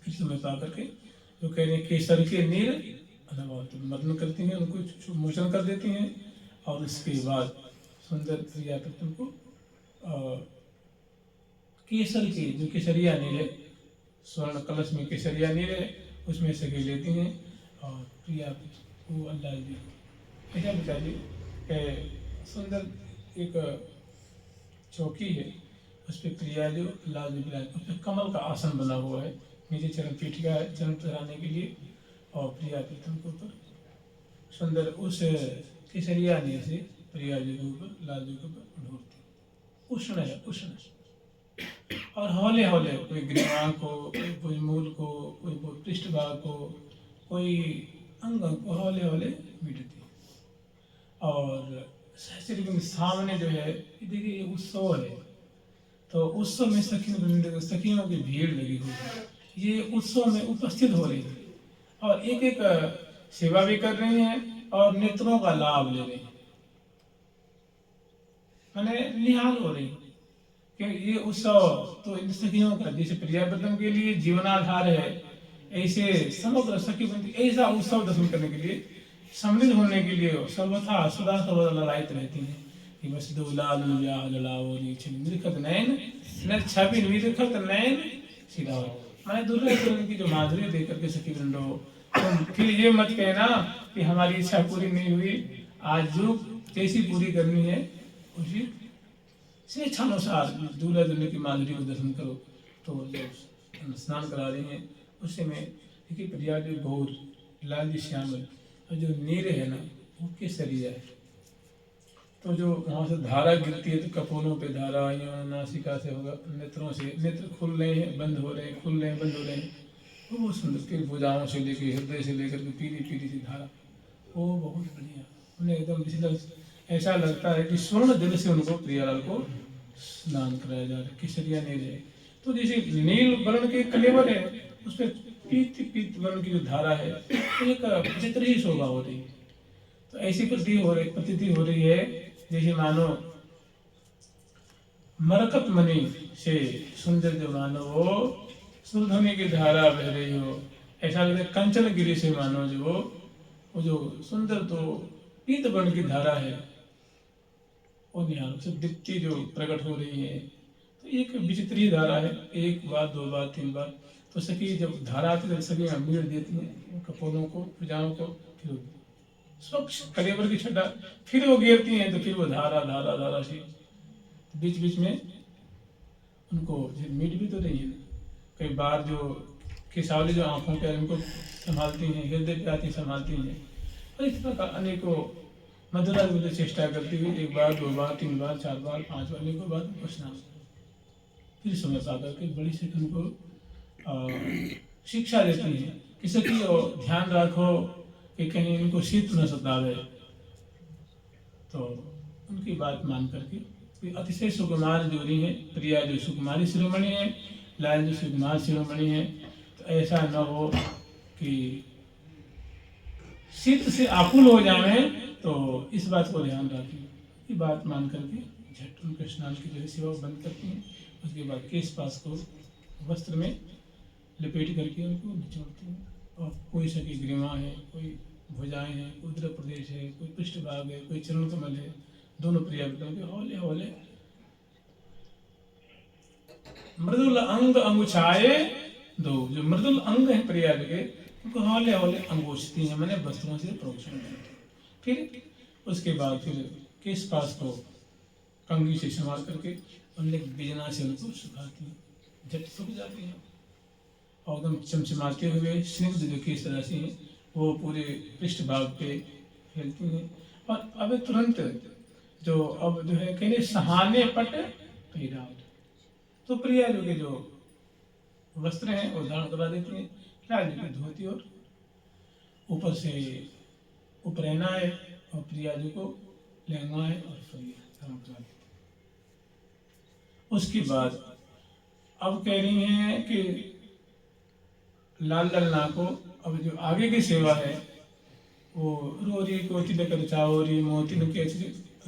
फिर समय पा करके जो कह रहे हैं केसर के नीर मदन करती हैं, उनको मोचन कर देती हैं, और उसके बाद सुंदर प्रिया प्रथम को केसर के जो केसरिया नीर है, स्वर्ण कलश में केसरिया नीर है, उसमें से लेती हैं और प्रिया को अल्लाह जी ऐसा बताइए सुंदर एक चौकी है, उस पर प्रिया जो अल्लाह जी बिराज, उस पर कमल का आसन बना हुआ है, नीचे चरण पीठिका है चरण चढ़ाने के लिए, और प्रिया प्रथम के ऊपर सुंदर उस केसरिया नीर से प्रिया जी के ऊपर लाल जी के ऊपर ढोलती, उष्ण है उष्ण, और हौले हौले कोई ग्रीवा को, कोई मूल को, कोई पृष्ठभाग को, कोई अंग को हौले हौले मिटती। और सहचरी के सामने जो है देखिए ये उत्सव है, तो उत्सव में सखियों की भीड़ लगी हुई है, ये उत्सव में उपस्थित हो रही है और एक एक सेवा भी कर रही हैं और नेत्रों का लाभ ले रही हैं, मैंने निहाल हो रही है कि ये उत्सव तो इन सखियों का जैसे प्रियाव्रतम के लिए जीवनाधार है, ऐसे समग्र सखी ऐसा उत्सव दर्शन करने के लिए, समृद्ध होने के लिए सर्वथा सदा सर्वदा ललायित रहती हैं कि बस दो लाल ब्याह जलाओ निरखत नयन न छवि निरखत नयन सिलाओ। मैंने दूसरे की जो माधुरी देख करके सखी वृंदो, तो फिर ये मत कहना कि हमारी इच्छा पूरी नहीं हुई, आज जो कैसी पूरी करनी है उसी से इच्छानुसार दूल्हा दुल्हन की माधुरी को दर्शन करो। तो जो स्नान करा रही हैं उससे में देखिए प्रिया जी गौर लाल जी श्यामल, और जो नीर है ना वो केसरिया है, तो जो वहाँ से धारा गिरती है तो कपोलों पे धारा, यहाँ नासिका से होगा, नेत्रों से नेत्र खुल रहे हैं बंद हो रहे हैं, खुल रहे हैं बंद हो रहे हैं, वो बहुत सुंदर के भुजाओं से लेकर हृदय से लेकर के पीली पीली सी धारा, वो बहुत बढ़िया, उन्हें एकदम ऐसा लगता है कि स्वर्ण जल से उनको प्रियालाल को स्नान कराया जा रहा है। केसरिया नील है तो जैसे नील वर्ण के कलेवर है, उस पर पीत वर्ण की जो धारा है तो एक विचित्र ही शोभा हो रही है। तो ऐसी प्रतीति हो रही है जैसे मानो मरकत मणि से सुंदर जो मानो वो सुरधुनी की धारा बह रही हो, ऐसा लगता है कंचन गिरी से मानो जो वो जो सुंदर तो पीत वर्ण की धारा है वो निहार से दीप्ति जो प्रकट हो रही है। तो एक विचित्र ही धारा है, एक बार दो बार तीन बार, तो सखी जब धारा आती है सखी मीड़ देती हैं कपोलों को भुजाओं को, फिर स्वच्छ कलेवर की छटा फिर वो गिरती हैं, तो फिर वो धारा धारा धारा सी बीच बीच में उनको मीट भी तो नहीं है। कई बार जो केसावली जो आंखों पे उनको संभालती हैं, हृदय पे आती संभालती हैं, और इस प्रकार अनेकों मधुरा चेष्टा करती हुई एक बार दो बार तीन बार चार बार पांच बार अनेकों बार स्नान फिर समय पा करके बड़ी से उनको शिक्षा देती है कि सखी ध्यान रखो कि कहीं इनको शीत न सतावे। तो उनकी बात मान करके अतिशय सुकुमार जोड़ी है, प्रिया जो सुकुमारी शिरोमणि है, लाल जो सुकुमार शिरोमणि है, तो ऐसा न हो कि शीत से आकुल हो जाए, तो इस बात को ध्यान रखें। ये बात मान करके झट उनके स्नान की जो है सेवा बंद करती हैं। उसके बाद केश पास को वस्त्र में लपेट करके उनको निचोड़ती हैं। और कोई सकी ग्रीवा है, कोई भुजाएं हैं, कोई उदर प्रदेश है, कोई पृष्ठभाग है, कोई चरण कमल है, दोनों प्रियावृतों के हौले हौले मृदुल अंग अंगुछाए दो। जो मृदुल अंग है प्रिया के उनको हौले हौले अंगोछती हैं, मैंने वस्त्रों से प्रोक्षण करती हैं। फिर उसके बाद फिर केश पास को कंघी से संभाल करके उनने बिजना से उनको सुखाती हैं, झट सूख जाती हैं और एकदम चमचमाते हुए स्निग्ध जो केश राशि हैं वो पूरे पृष्ठ भाग पे फैलती हैं। और अब तुरंत जो अब जो है कहने सहाने पट पहराव, तो प्रिया जी के जो वस्त्र हैं वो धारण करा देती हैं। लाल जी की धोती और ऊपर से उपरैना है और प्रिया जी को लहंगा है और फरिया धारण करा देती हैं। उसके बाद अब कह रही हैं कि लाल ललना को अब जो आगे की सेवा है वो रोरी को तिलक रचाओरी मोती के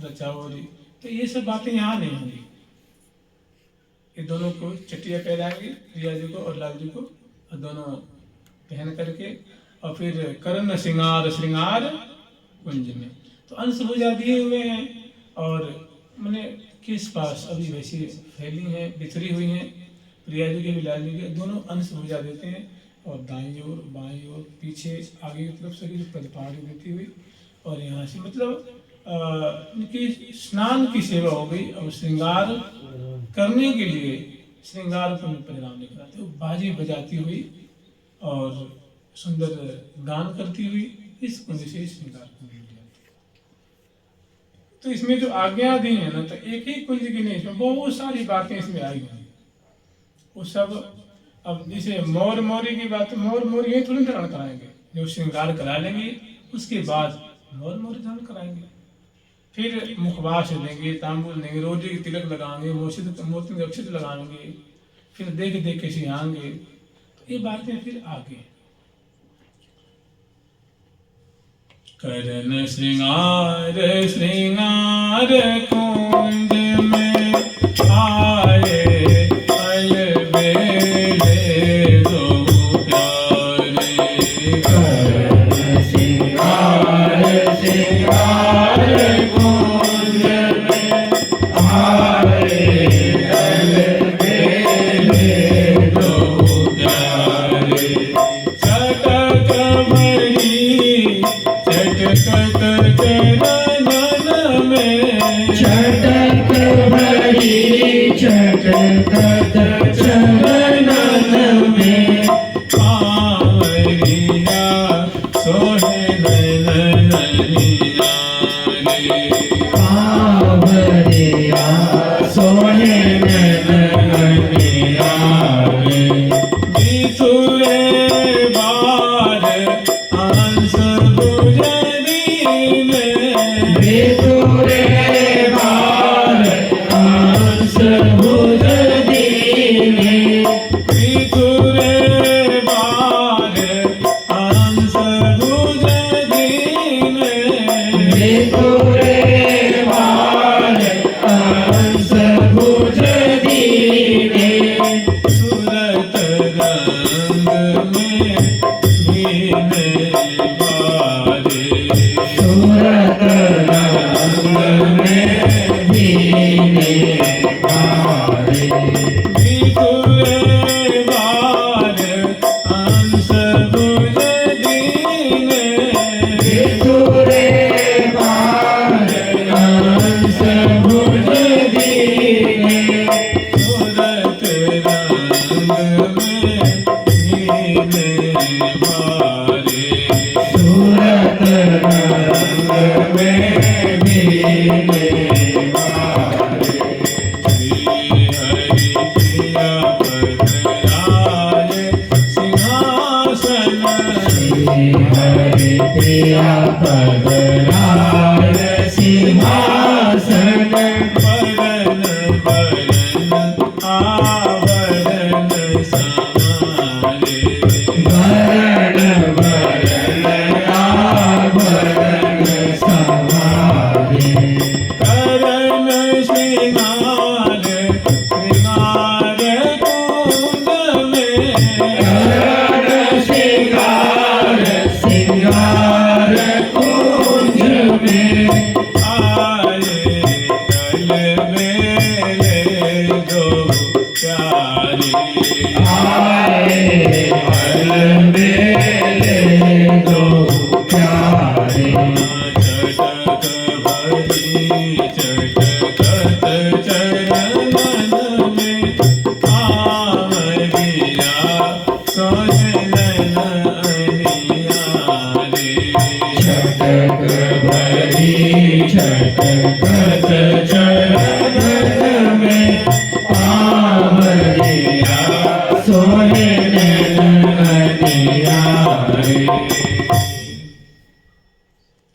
रचाओरी, तो ये सब बातें यहाँ नहीं होंगी। ये दोनों को चटिया पहनाएंगे प्रिया जी को और लाल जी को, और दोनों पहन करके और फिर कर्ण श्रृंगार श्रृंगार कुंज में तो अंश भुजा दिए हुए हैं और मैंने किस पास अभी वैसी फैली हैं, बिखरी हुई हैं। प्रिया जी के भी लाल जी के दोनों अंश भुजा देते हैं और दाईं ओर बाईं ओर पीछे आगे की तरफ से भी पदपाड़ी देती हुई और यहाँ से मतलब इनकी स्नान की सेवा हो गई। और श्रृंगार करने के लिए श्रृंगार को परिणाम निकलाते वो बाजी बजाती हुई और सुंदर गान करती हुई इस कुंज से श्रृंगार कुंज में जाती। तो इसमें जो आज्ञा दी है ना, तो एक ही कुंज की नहीं, इसमें बहुत सारी बातें इसमें आई हैं। वो सब अब जैसे मोर मोरी की बात, मोर मोरी ये तुरंत धारण कराएंगे, जो श्रृंगार करा लेंगे उसके बाद मोर मोरी धारण कराएंगे। फिर मुखवास देंगे, तांबुल देंगे, रोजे की तिलक लगाएंगे, मोती के अक्षत लगाएंगे, फिर देख देख के सिखाएंगे। तो ये बातें फिर आगे करण श्रृंगार श्रृंगार कुंज में आए अलबेले दो प्यारे। करण श्रृंगार श्रृंगार कुंज में आए अलबेले दो प्यारे। चटक भरी चटक चरणन में, चटक भरी चटक चरणन में, कांवरिया सोहे नैननिया रे। कांवरिया सोहे नैननिया रे। बिथुरे बार हंस भुजरी में, बिथुरे बार हंस भुजरी में, बिथुरे बार हंस भुजरी में, बिथुरे बार हंस भुजरी में। सूरत रंग में भीने बारे। सूरत रंग में भीने बारे। बिथुरे बार हंस भुजरी में, बिथुरे बार हंस भुजरी में। सूरत रंग में भीने बारे। सूरत रंग में भीने बारे। श्री हरि प्रिया पधराए सिंहासन, श्री हरि प्रिया पधराए सिंहासन। वरण वरण आवरण समारे। वरण वरण आभरण समारे। मरकत चरण में पावरिया सोहे नैनिया रे।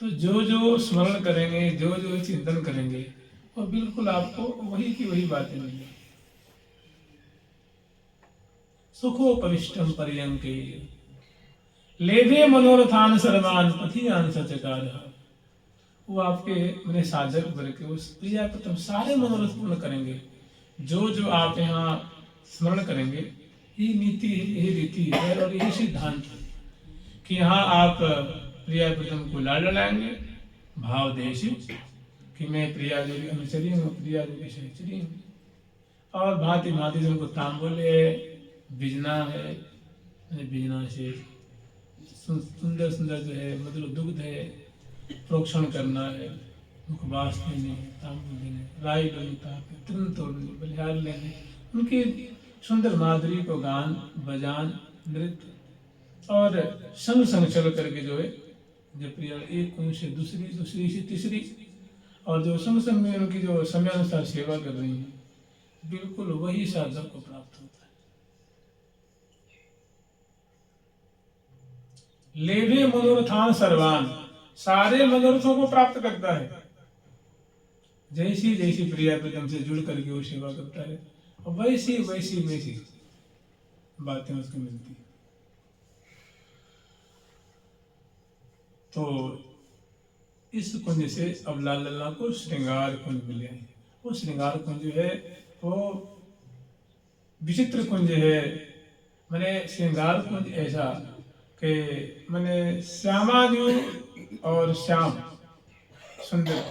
तो जो जो स्मरण करेंगे, जो जो चिंतन करेंगे, वो बिल्कुल आपको वही की वही बातें मिलेंगी। सुखोपविष्टम पर्यंके लेभे मनोरथान सर्वान पथियान सचकार। वो आपके मैंने साधक बन के उस प्रिया प्रथम सारे मनोरथ पूर्ण करेंगे। जो जो आप यहाँ स्मरण करेंगे, यही नीति है, यही रीति है और यही सिद्धांत है कि यहाँ आप प्रिया प्रथम को लाड लड़ाएंगे भाव देश कि मैं प्रिया जो की अनुचरी हूँ, प्रिया जो की सहचरी हूँ, और भांति भांति से उनको तांबुल है, बिजना है, बिजना से सुंदर सुंदर जो है मधुर दुग्ध है, प्रोक्षण करना है, मुखवास देने, तांबुल देने, राई ललिता तृण तोड़ने, बलिहार लेने, उनकी सुंदर माधुरी को गान बजान नृत्य और संग संग चल करके जो है जब प्रिया एक कुंज से दूसरी, दूसरी से तीसरी, और जो संग संग में उनकी जो समयानुसार सेवा कर रही है, बिल्कुल वही साधक को प्राप्त होता है। लेभे मनोरथान सर्वान, सारे मनोरथों को प्राप्त करता है। जैसी जैसी प्रिया प्रीतम से जुड़ करके वो सेवा करता है, और वैसी वैसी वैसी बातें उसको मिलती है। तो इस कुंज से अब लाल लल्ला को श्रृंगार कुंज मिले हैं। वो श्रृंगार कुंज जो है वो विचित्र कुंज है। मैंने श्रृंगार कुंज ऐसा कि मैंने श्यामाजू और श्याम सुंदर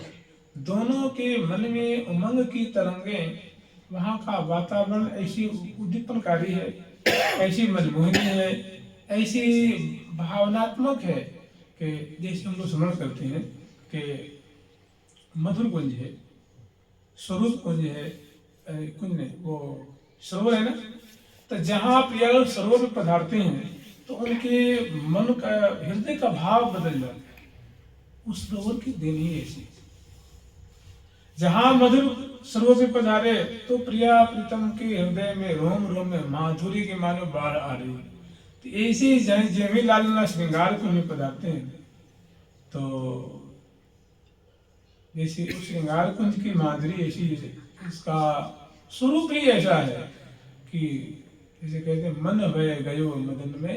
दोनों के मन में उमंग की तरंगें, वहाँ का वातावरण ऐसी उद्दीपनकारी है, ऐसी मनमोहनी है, ऐसी भावनात्मक है कि जैसे हम लोग स्मरण करते हैं कि मधुर कुंज है, स्वरूप कुंज है, कुंज नहीं वो सरोवर है ना, तो जहाँ प्रिया लोग सरोवर में पधारते हैं तो उनके मन का हृदय का भाव बदल जाता है। उस सरोवर की देन ही ऐसी, जहाँ मधुर सरोवर में पधारे तो प्रिया प्रीतम के हृदय में रोम रोम में माधुरी के मानो बाढ़ आ रही है। तो ऐसे जैसे लाल श्रृंगार कुंज में पधारते हैं तो जैसे उस श्रृंगार कुंज की माधुरी ऐसी, उसका स्वरूप ही ऐसा है कि जैसे कहते हैं मन भय गयो मदन में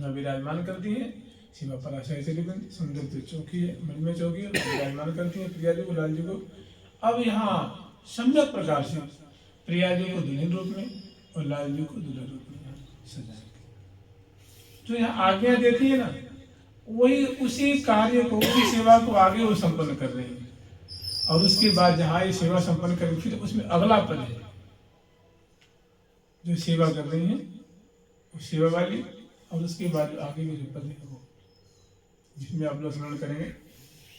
विराजमान करती है। शिवा पराशय से सुंदर तो चौकी है, मन में चौकी है, विराजमान करती है प्रिया जी को, लाल जी को। अब यहाँ सम्यक प्रकार से प्रिया जी को दुल्हन रूप में और लाल जी को दुल्हन रूप में सजाएंगे। जो यहाँ आज्ञा देती है ना, वही उसी कार्य को, उसी सेवा को आगे वो संपन्न कर रहे हैं। और उसके बाद जहाँ ये सेवा संपन्न करेंगे फिर उसमें अगला पद है, जो सेवा कर रही है वो सेवा वाली, और उसके बाद आगे के जो पद है वो, जिसमें आप लोग स्मरण करेंगे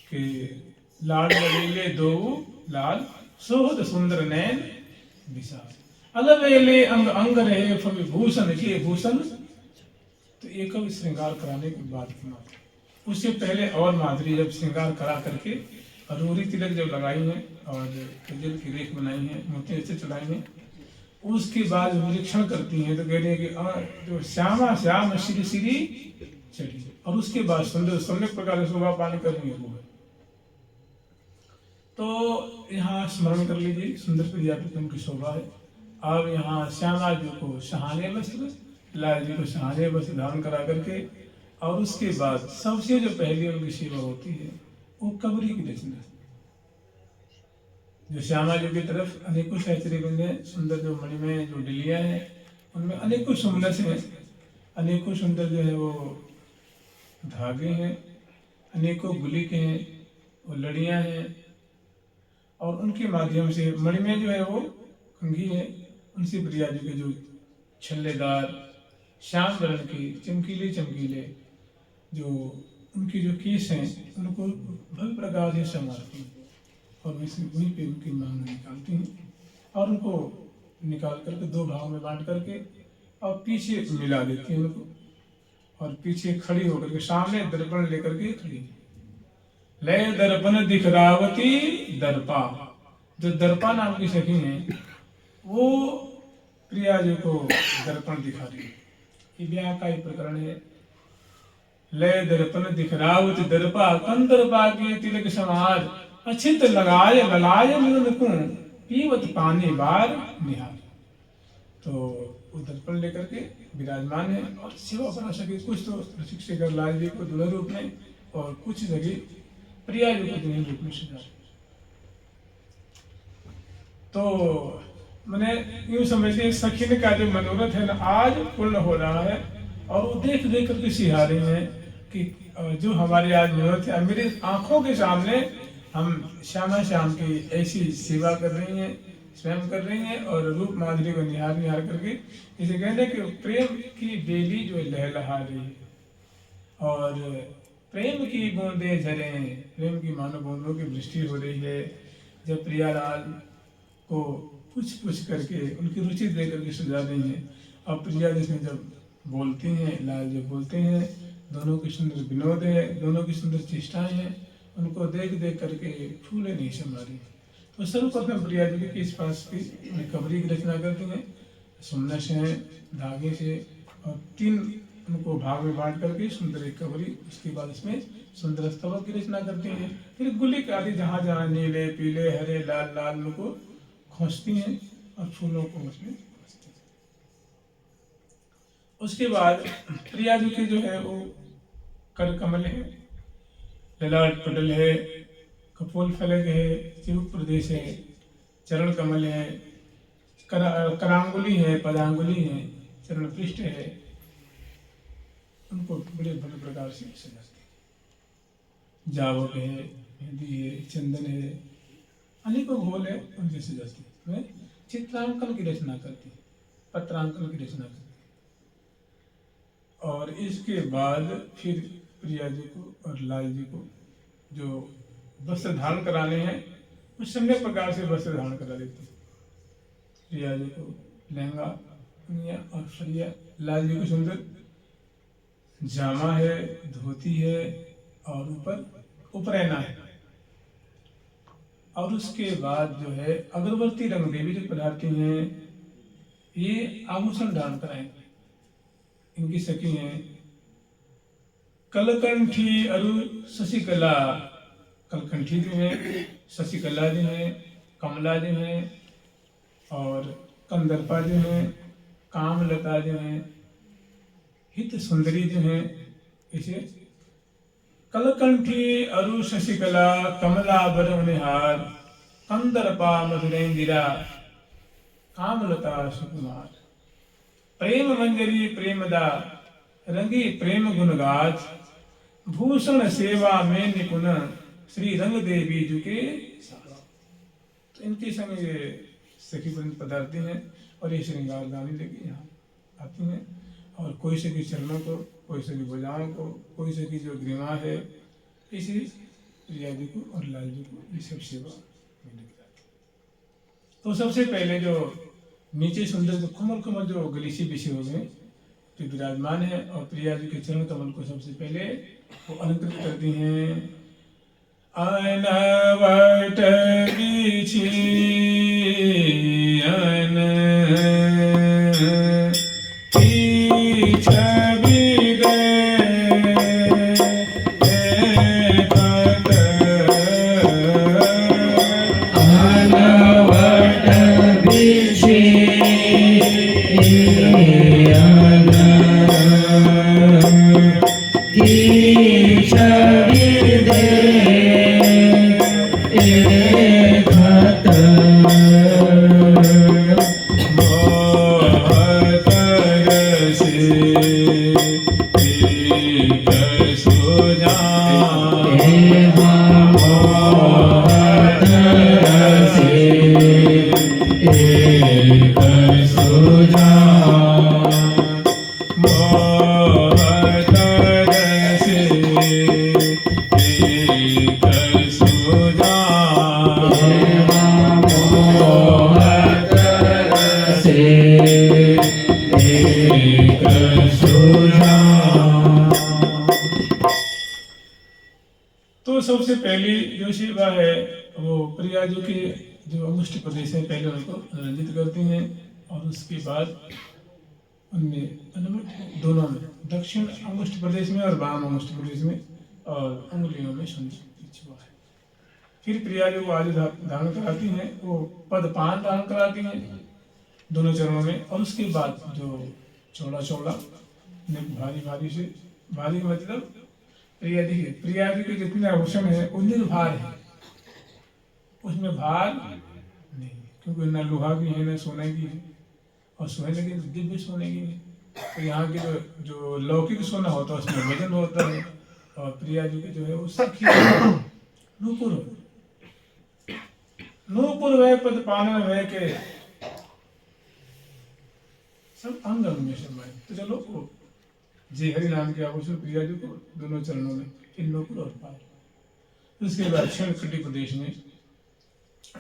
कि लाल लगेले दो लाल सोहद सुंदर नैन विशाल, अलवेले अंग अंग रहे विभूषण के भूषण। तो एक श्रृंगार कराने के बाद की माधुरी, उससे पहले और माधुरी जब श्रृंगार करा करके अधूरी तिलक जब लगाई है और कजल की रेख बनाई है, मोती से चलाई है, उसके बाद निरीक्षण करती हैं तो कह रही है कि जो श्यामा श्याम श्री श्री चढ़ी, और उसके बाद सुंदर सम्यक प्रकार से शोभा पानी करनी है वो है। तो यहाँ स्मरण कर लीजिए सुंदर प्रिया प्रीतम की शोभा है। अब यहाँ श्यामा जी को सहाने वस्त्र, लाल जी को सहाने वस्त्र धारण करा करके, और उसके बाद सबसे जो पहली उनकी सेवा होती है वो कबरी की रचना। जो श्यामा जी की तरफ अनेकों सहचरी कुंज है, सुंदर जो मणिमय जो डिलिया है उनमें अनेकों सुंदर से अनेकों सुंदर जो है वो धागे हैं, अनेकों गुलिक हैं, वो लड़ियां हैं, और उनके माध्यम से मणिमय जो है वो कंघी है, उनसे प्रिया जी के जो छल्लेदार श्याम वर्ण की चमकीले चमकीले जो उनकी जो केस हैं उनको भव्य प्रकार से संवारती हैं, और वहीं पे उनकी मांग निकालती हैं, और उनको निकाल करके दो भागों में बांट करके और पीछे मिला देती हैं उनको, और पीछे खड़ी होकर के सामने दर्पण लेकर के खड़ी, लय दर्पण दिखरावती दर्पा। जो दर्पा नाम की सखी है वो प्रिया जी को दर्पण दिखा रही है। ये ब्याह का ही प्रकरण है। लय दर्पण दिखरावती दर्पा कंदर्पा की तिलक समाज अछित लगाए ललाय मिलन को पीवत पानी बार निहार। तो वो दर्पण लेकर के विराजमान है और सेवा बना सके। कुछ तो रसिक शेखर लाल जी को दुल्हन रूप में और कुछ जगह प्रिया जी को दुल्हन रूप में सजा। तो मैंने यूं समझिए सखीन का जो मनोरथ है ना आज पूर्ण हो रहा है। और वो देख देख करके सिहा रही हैं कि जो हमारे आज मनोरथ है मेरी आंखों के सामने हम श्यामा श्याम की ऐसी सेवा कर रही हैं, स्वयं कर रही हैं और रूप माधुरी को निहार निहार करके इसे कहते हैं कि प्रेम की बेली जो लहलहा रही है और प्रेम की बूंदे झरे, प्रेम की मानो बूंदों की वृष्टि हो रही है। जब प्रियालाल को पूछ पूछ करके उनकी रुचि दे करके सुझा रही हैं। अब प्रिया जिसमें जब बोलती हैं, लाल जब बोलते हैं, दोनों की सुंदर विनोद है, दोनों की सुंदर चेष्टाएं हैं, उनको देख देख करके फूले नहीं समा रही। तो सर्वप्रथम प्रिया जी के इस पास की कबरी की रचना करती हैं सुमन से, धागे से और 3 उनको भाग में बांट करके सुंदर एक कबरी। उसके बाद इसमें सुंदर स्तवक की रचना करती हैं। फिर गुलिक आदि जहाँ जहाँ नीले पीले हरे लाल लाल उनको खोजती हैं और फूलों को उसमें खोजती हैं। उसके बाद प्रिया जी के जो है वो कर कमल है, ललाट पटल है, कपोल फलक है, चिबुक प्रदेश है, चरण कमल है, करांगुली है, पदांगुली है, चरण पृष्ठ है। उनको बड़े बड़े प्रकार से सजाते हैं। जावक है, मेहंदी है, चंदन है, अनेकों घोल है, उनसे सजाती है। चित्रांकन की रचना करती है, पत्रांकन की रचना करती है। और इसके बाद फिर प्रिया जी को और लाल जी को जो वस्त्र धारण कराने हैं उस सम्यक प्रकार से वस्त्र धारण करा देती है। प्रिया जी को लहंगा और फरिया, लाल जी को सुंदर जामा है, धोती है और ऊपर उपरैना है। और उसके बाद जो है अगरबत्ती रंग देवी जो पधारती हैं ये आभूषण धारण कराएंगे। इनकी सखी हैं कलकंठी अरु शशिकला। कलकंठी जो है, शशिकला जो है, कमला जो है और कंदर्पा जो है, कामलता जो है, हित सुंदरी जो है। इसे कलकंठी अरु शशिकला कमला बरनिहार कंदर्पा मधुरेंदिरा कामलता सुकुमार। प्रेम मंजरी प्रेमदा रंगी प्रेम गुणगाज भूषण सेवा में निपुण श्री रंग देवी जुके। तो इनके संग ये सखी वृंद पधारती हैं और ये श्रृंगार गाने लेके यहाँ आती हैं। और कोई सखी चरणों को, कोई सखी भुजाओं को, कोई सखी जो ग्रीवा है, इसी प्रिया जी को और लाल जी को ये सब सेवा में लग जाती है। तो सबसे पहले जो नीचे सुंदर जो कमल कमल जो गलीची बिछे हुए हैं जो विराजमान है और प्रिया जी के चरण कमल को सबसे पहले वो अलंकृत करती हैं। अनवट बिछी तो सबसे पहली जो सेवा है वो प्रियाजू के जो अंगुष्ठ प्रदेश है पहले उनको रंजित करती हैं और उसके बाद उनमें दोनों में दक्षिण अंगुष्ठ प्रदेश में और वाम अंगुष्ठ प्रदेश में और अंगुलियों में सुंदर छुआ है। फिर प्रियाजू को आदि धारण कराती हैं, वो पदपान धारण कराती हैं दोनों चरणों में। और उसके बाद जो चौड़ा चौड़ा भारी भारी से भारी मतलब प्रियाजू के जितने आभूषण है वो निर्भार है, उसमें भार नहीं, क्योंकि न लोहा की है न सोने की है और सोने की दिव्य सोने की है। तो यहाँ की जो लौकिक सोना होता है उसमें वजन होता है और प्रियाजू की जो है वो सखी नूपुर वह पद पान वह के सब अंग अंग में समाये। तो चलो जी हरि नाम के आभूषण प्रियाजू को दोनों चरणों में, फिर नूपुर और पाल। उसके बाद क्षण कटी प्रदेश में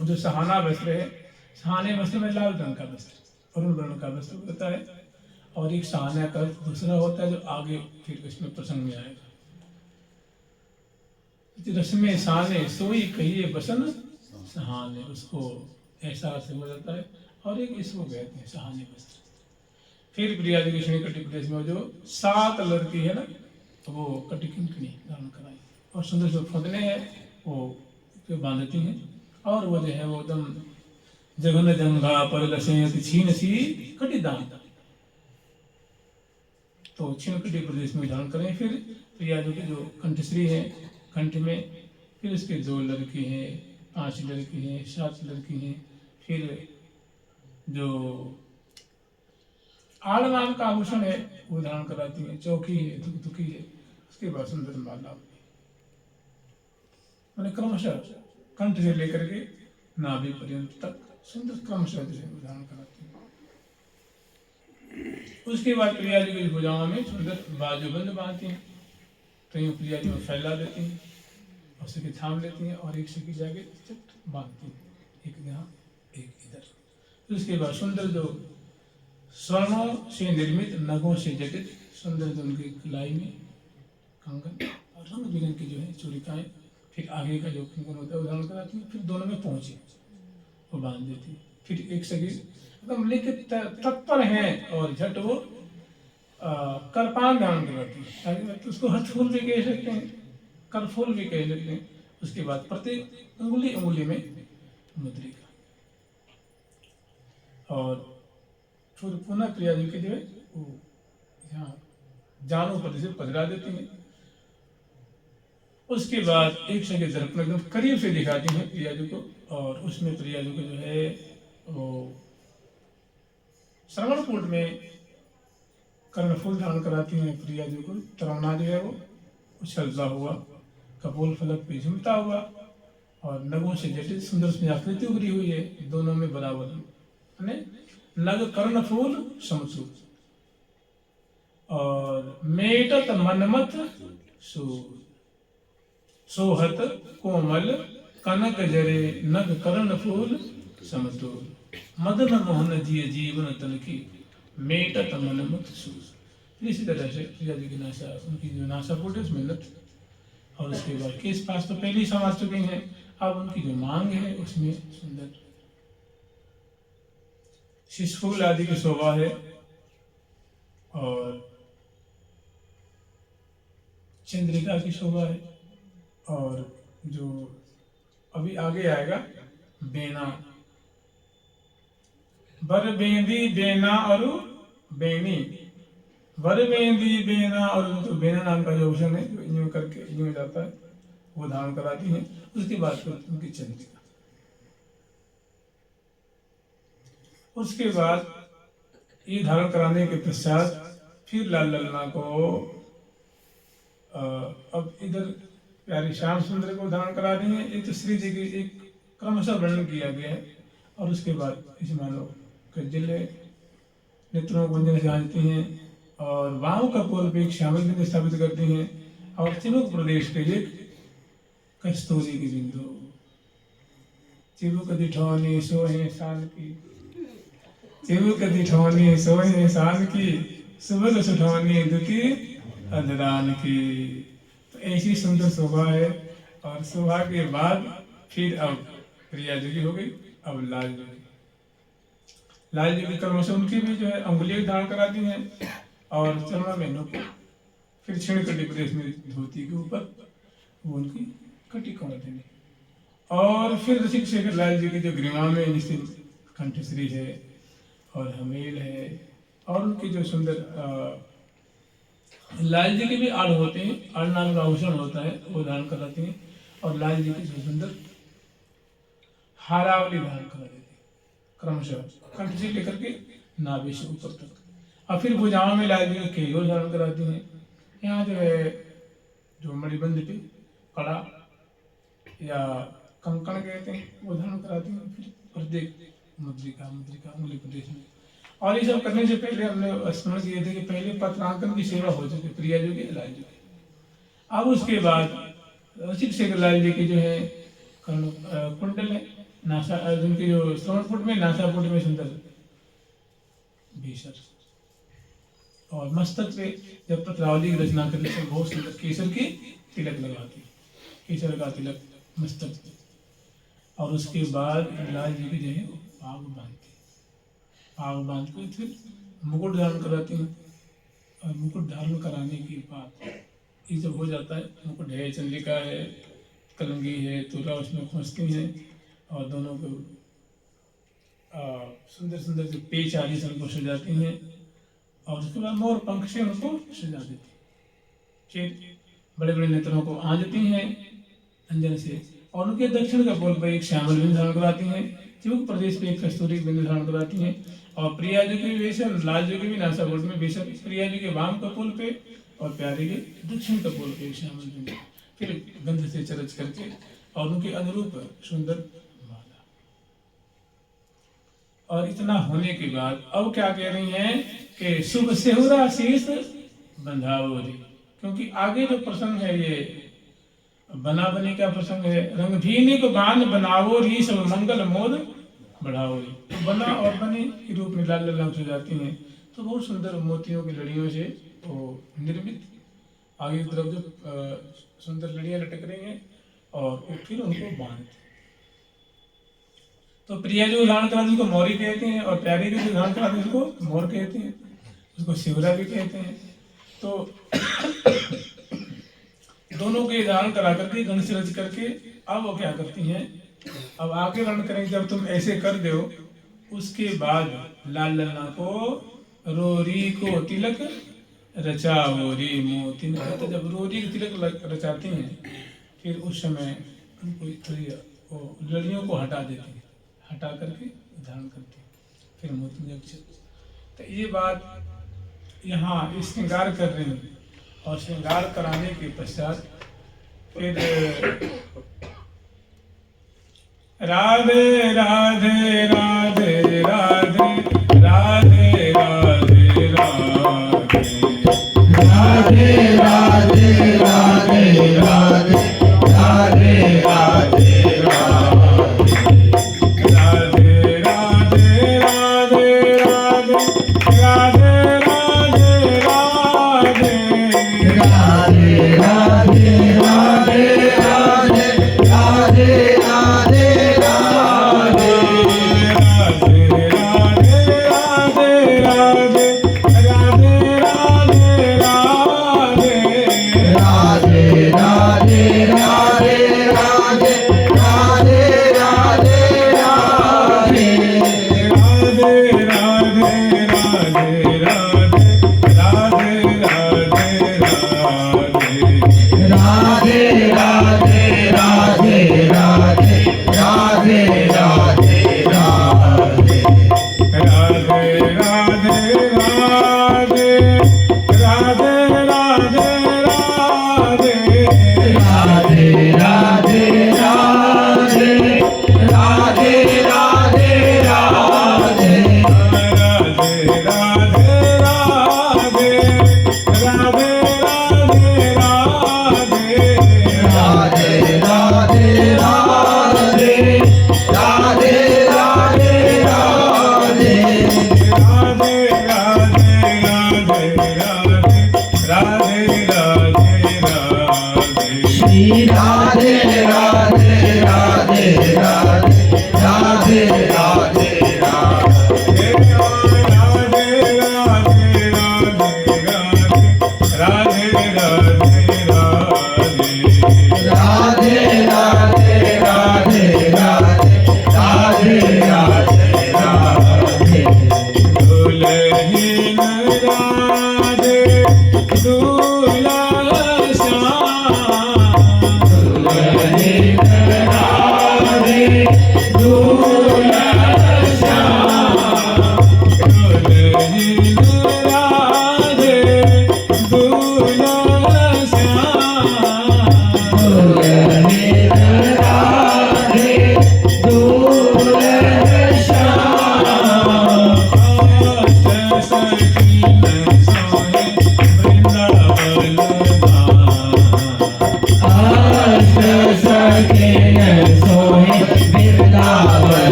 जो सहाना वस्त्र है, सहाने वस्त्र में लाल रंग का वस्त्र अरुण वर्ण का वस्त्र होता है और एक सहाना का दूसरा होता है जो आगे फिर इसमें प्रसंग में आएगा। रस्में सहाने सोई कहिए बसन सहाने, उसको ऐसा अर्थ हो जाता है। और एक इसको कहते हैं सहाने वस्त्र। फिर प्रियाजू की क्षण कटी प्रदेश में जो 7 लड़की है ना, तो वो कटी किंकणी धारण कराई और सुंदर जो फंदने हैं वो बांधती हैं और वो जो है वो एकदम जगन जंगा पर लसे छीन सी कटी दान, तो क्षण कटी प्रदेश में धारण करें। फिर प्रियाजू की जो कंठश्री है, कंठ में फिर उसके 2 लड़की हैं, 5 लड़की हैं, 7 लड़की हैं। फिर जो आड़ नाम का आभूषण है वो धारण कराती है, चौकी है, दुखी है। उसके बाद सुंदर माला मैंने क्रमशः कंठ से लेकर के नाभि पर्यंत तक सुंदर क्रमशः धारण कराती है। उसके बाद प्रियाजू की भुजाओं में सुंदर बाजूबंद बांधती हैं, तो यूँ प्रियाजू में फैला देती हैं और सखी थाम लेती हैं और एक सखी जाके चट बांधती हैं, एक यहाँ एक इधर। उसके बाद सुंदर जो स्वर्णों से निर्मित नगों से जटित सुंदर जो उनकी कलाई में कंगन और रंग बिरंग की जो है चूड़िकाएं, फिर आगे का जो कंगन होता है वो धारण कराती है। फिर दोनों में पहुंचे वो बांध देती है। फिर एक सखी एकदम लिखित तत्पर है और झट वो करपान धारण कराती है, उसको हथफूल भी कह सकते हैं, करफूल भी कह सकते हैं। उसके बाद प्रत्येक अंगुली में मुद्रिका और फिर पुनः प्रियाजू के जो है वो यहाँ जानों पर से पधरा देती हैं। उसके बाद एक सगे दर्पण एकदम करीब से दिखाती हैं प्रियाजू को और उसमें प्रियाजू को जो है वो श्रवणकूट में कर्णफूल धारण कराती हैं प्रियाजू को। तरावना जो है वो उछलता हुआ कपोल फलक पे झूमता हुआ और नगों से जटिल सुंदर उसमें आकृति उभरी हुई है, दोनों में बराबर नग कर्णफूल समसूल और मेटत मनमथ सोहत कोमल कनक जरे नग कर्णफूल समतुल मदन मोहन जिय जीवन तन की मेटत मनमथ सूज। इसी तरह से प्रियाजू की नासा, उनकी जो नासापुट है उसमें नथ और उसके बाद केस पास तो पहले ही समाज चुके हैं। अब उनकी जो मांग है उसमें सुंदर शिशफूल आदि की शोभा है और चंद्रिका की शोभा है और जो अभी आगे आएगा बेना, बर बेंदी बेना और बेनी, बर बेंदी बेना और जो बेना नाम का जो आभूषण है जो यूं करके यूं जाता है वो धारण कराती हैं। उसके बाद फिर उनकी चंद्रिका। उसके बाद ये धारण कराने के पश्चात फिर लाल ललना को अब इधर प्यारी श्याम सुंदर को धारण करा रही है। एक तो श्री जी की एक क्रमशः वर्णन किया गया है और उसके बाद इस मानव के जिले नेत्रों को गुंजन जांचती हैं और वाव का कोल पे एक श्यामल बिंदु स्थापित करती हैं और चिबुक प्रदेश के एक कस्तूरी की बिंदु चिबुक दिठौनी सोहे शान की, चिबुक दिठौनी सोहे शान की, सुबह सुठौनी दुखी अधरान की। तो ऐसी सुंदर शोभा है और सुबह के बाद फिर अब प्रिया जोगी हो गई। अब लाल जोगी, लाल जोगी कर्म से उनकी भी जो है अंगुली धारण करा दी है और चरणों में नुपुर, फिर क्षण कटी प्रदेश में धोती के ऊपर वो उनकी कटी कमर देनी। और फिर रसिक शेखर लाल जी की जो ग्रीवा में निश्चित कंठश्री है और हमेल है और उनकी जो सुंदर लाल जी के भी आड़ होते हैं, आड़ नाम का आभूषण होता है वो धारण कराती हैं। और लाल जी की जो सुंदर हारावली धारण करा देती है क्रमशः कंठ से लेकर के नाभि से ऊपर तक। और फिर भुजाओं में लाल जी के केयूर धारण कराती हैं। यहाँ जो है जो मणिबंध पे कड़ा या कंकण कहते हैं वो धारण कराती हैं। फिर प्रत्येक मुद्रिका उंगली प्रदेश में। और ये सब करने से पहले हमने स्मरण किए थे कि पहले पत्रांकन की सेवा हो चुकी प्रिया जोगी लाल जी की। अब उसके बाद रसिक शेखर लाल जी की जो है कुंडल है, नासा उनके जो श्रवणपुट में नासापुट में सुंदर भीषण और मस्तक पे जब पत्रावली की रचना करने से बहुत सुंदर केसर की तिलक लगाती, केसर का तिलक मस्तक पे। और उसके बाद लाल जी की जो है आग बांधती, आग बांध के फिर मुकुट धारण कराती हैं। और मुकुट धारण कराने के बाद ये जब हो जाता है, मुकुट है, चंद्रिका है, कलंगी है, तुला उसमें खोजती हैं और दोनों को सुंदर सुंदर से पेच आदि से उनको सजाती हैं। और उसके बाद मोर पंख से उनको सजा देती, फिर बड़े बड़े नेत्रों को आंजती हैं अंजन से। और उनके दक्षिण का बोल पर एक श्यामल बिंदु धारण कराती हैं, चिबुक प्रदेश पे एक कस्तूरी बिंदु धारण कराती हैं। और प्रिया जी के बेशन, लाल जी के भी नासापुट में बेशन, प्रिया जी के वाम कपोल पे और प्यारे के दक्षिण कपोल पे एक श्यामल बिंदु, फिर गंध से चरच करके और उनके अनुरूप सुंदर माला। और इतना होने के बाद अब क्या कह रही हैं कि शुभ सेहुरा शीश बंधाओ रे, क्योंकि आगे जो प्रसंग है ये बना बनी का प्रसंग है। रंग भीनी को बांध बनाओ री, सब मंगल मोद बढ़ाओ री। तो बना और बने के रूप में लाल लाल हो जाती हैं। तो बहुत सुंदर मोतियों की लड़ियों से वो निर्मित आगे की तरफ जो सुंदर लड़ियां लटक रही हैं और फिर उनको बांधते। तो प्रिया जो धारण करा उसको मौरी कहते हैं और प्यारी जो धारण करा उसको मोर कहते हैं, उसको शिवरा भी कहते हैं। तो दोनों के धारण करा करके गणेश रच करके अब वो क्या करती हैं, अब आगे वर्ण करेंगे। जब तुम ऐसे कर दो उसके बाद लाल लल्ला को रोरी को तिलक रचाओ री मोती। तो जब रोरी को तिलक रचाती हैं फिर उस समय उनको थोड़ी वो लड़ियों को हटा देती हैं, हटा करके धारण करती हैं, फिर मोती जब। तो ये बात यहाँ श्रृंगार कर रही हैं। और श्रृंगार कराने के पश्चात फिर राधे राधे राधे राधे राधे राधे राधे राधे राधे राधे राधे राधे राधे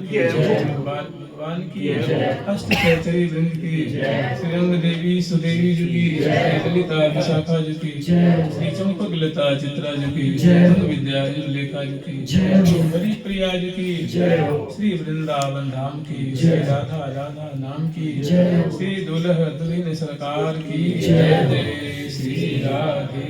भगवान की अष्ट सहचरी वृंद की, श्री रंग देवी सुदेवी जी की, श्री ललिता विशाखा जी की, श्री चंपक लता चित्रा जी की, धन विद्या लेखा जी की, हरि प्रिया जी की, श्री वृंदावन धाम की, श्री राधा राधा नाम की, श्री दुल्ह दुल्हन सरकार की जय, जय श्री राधे।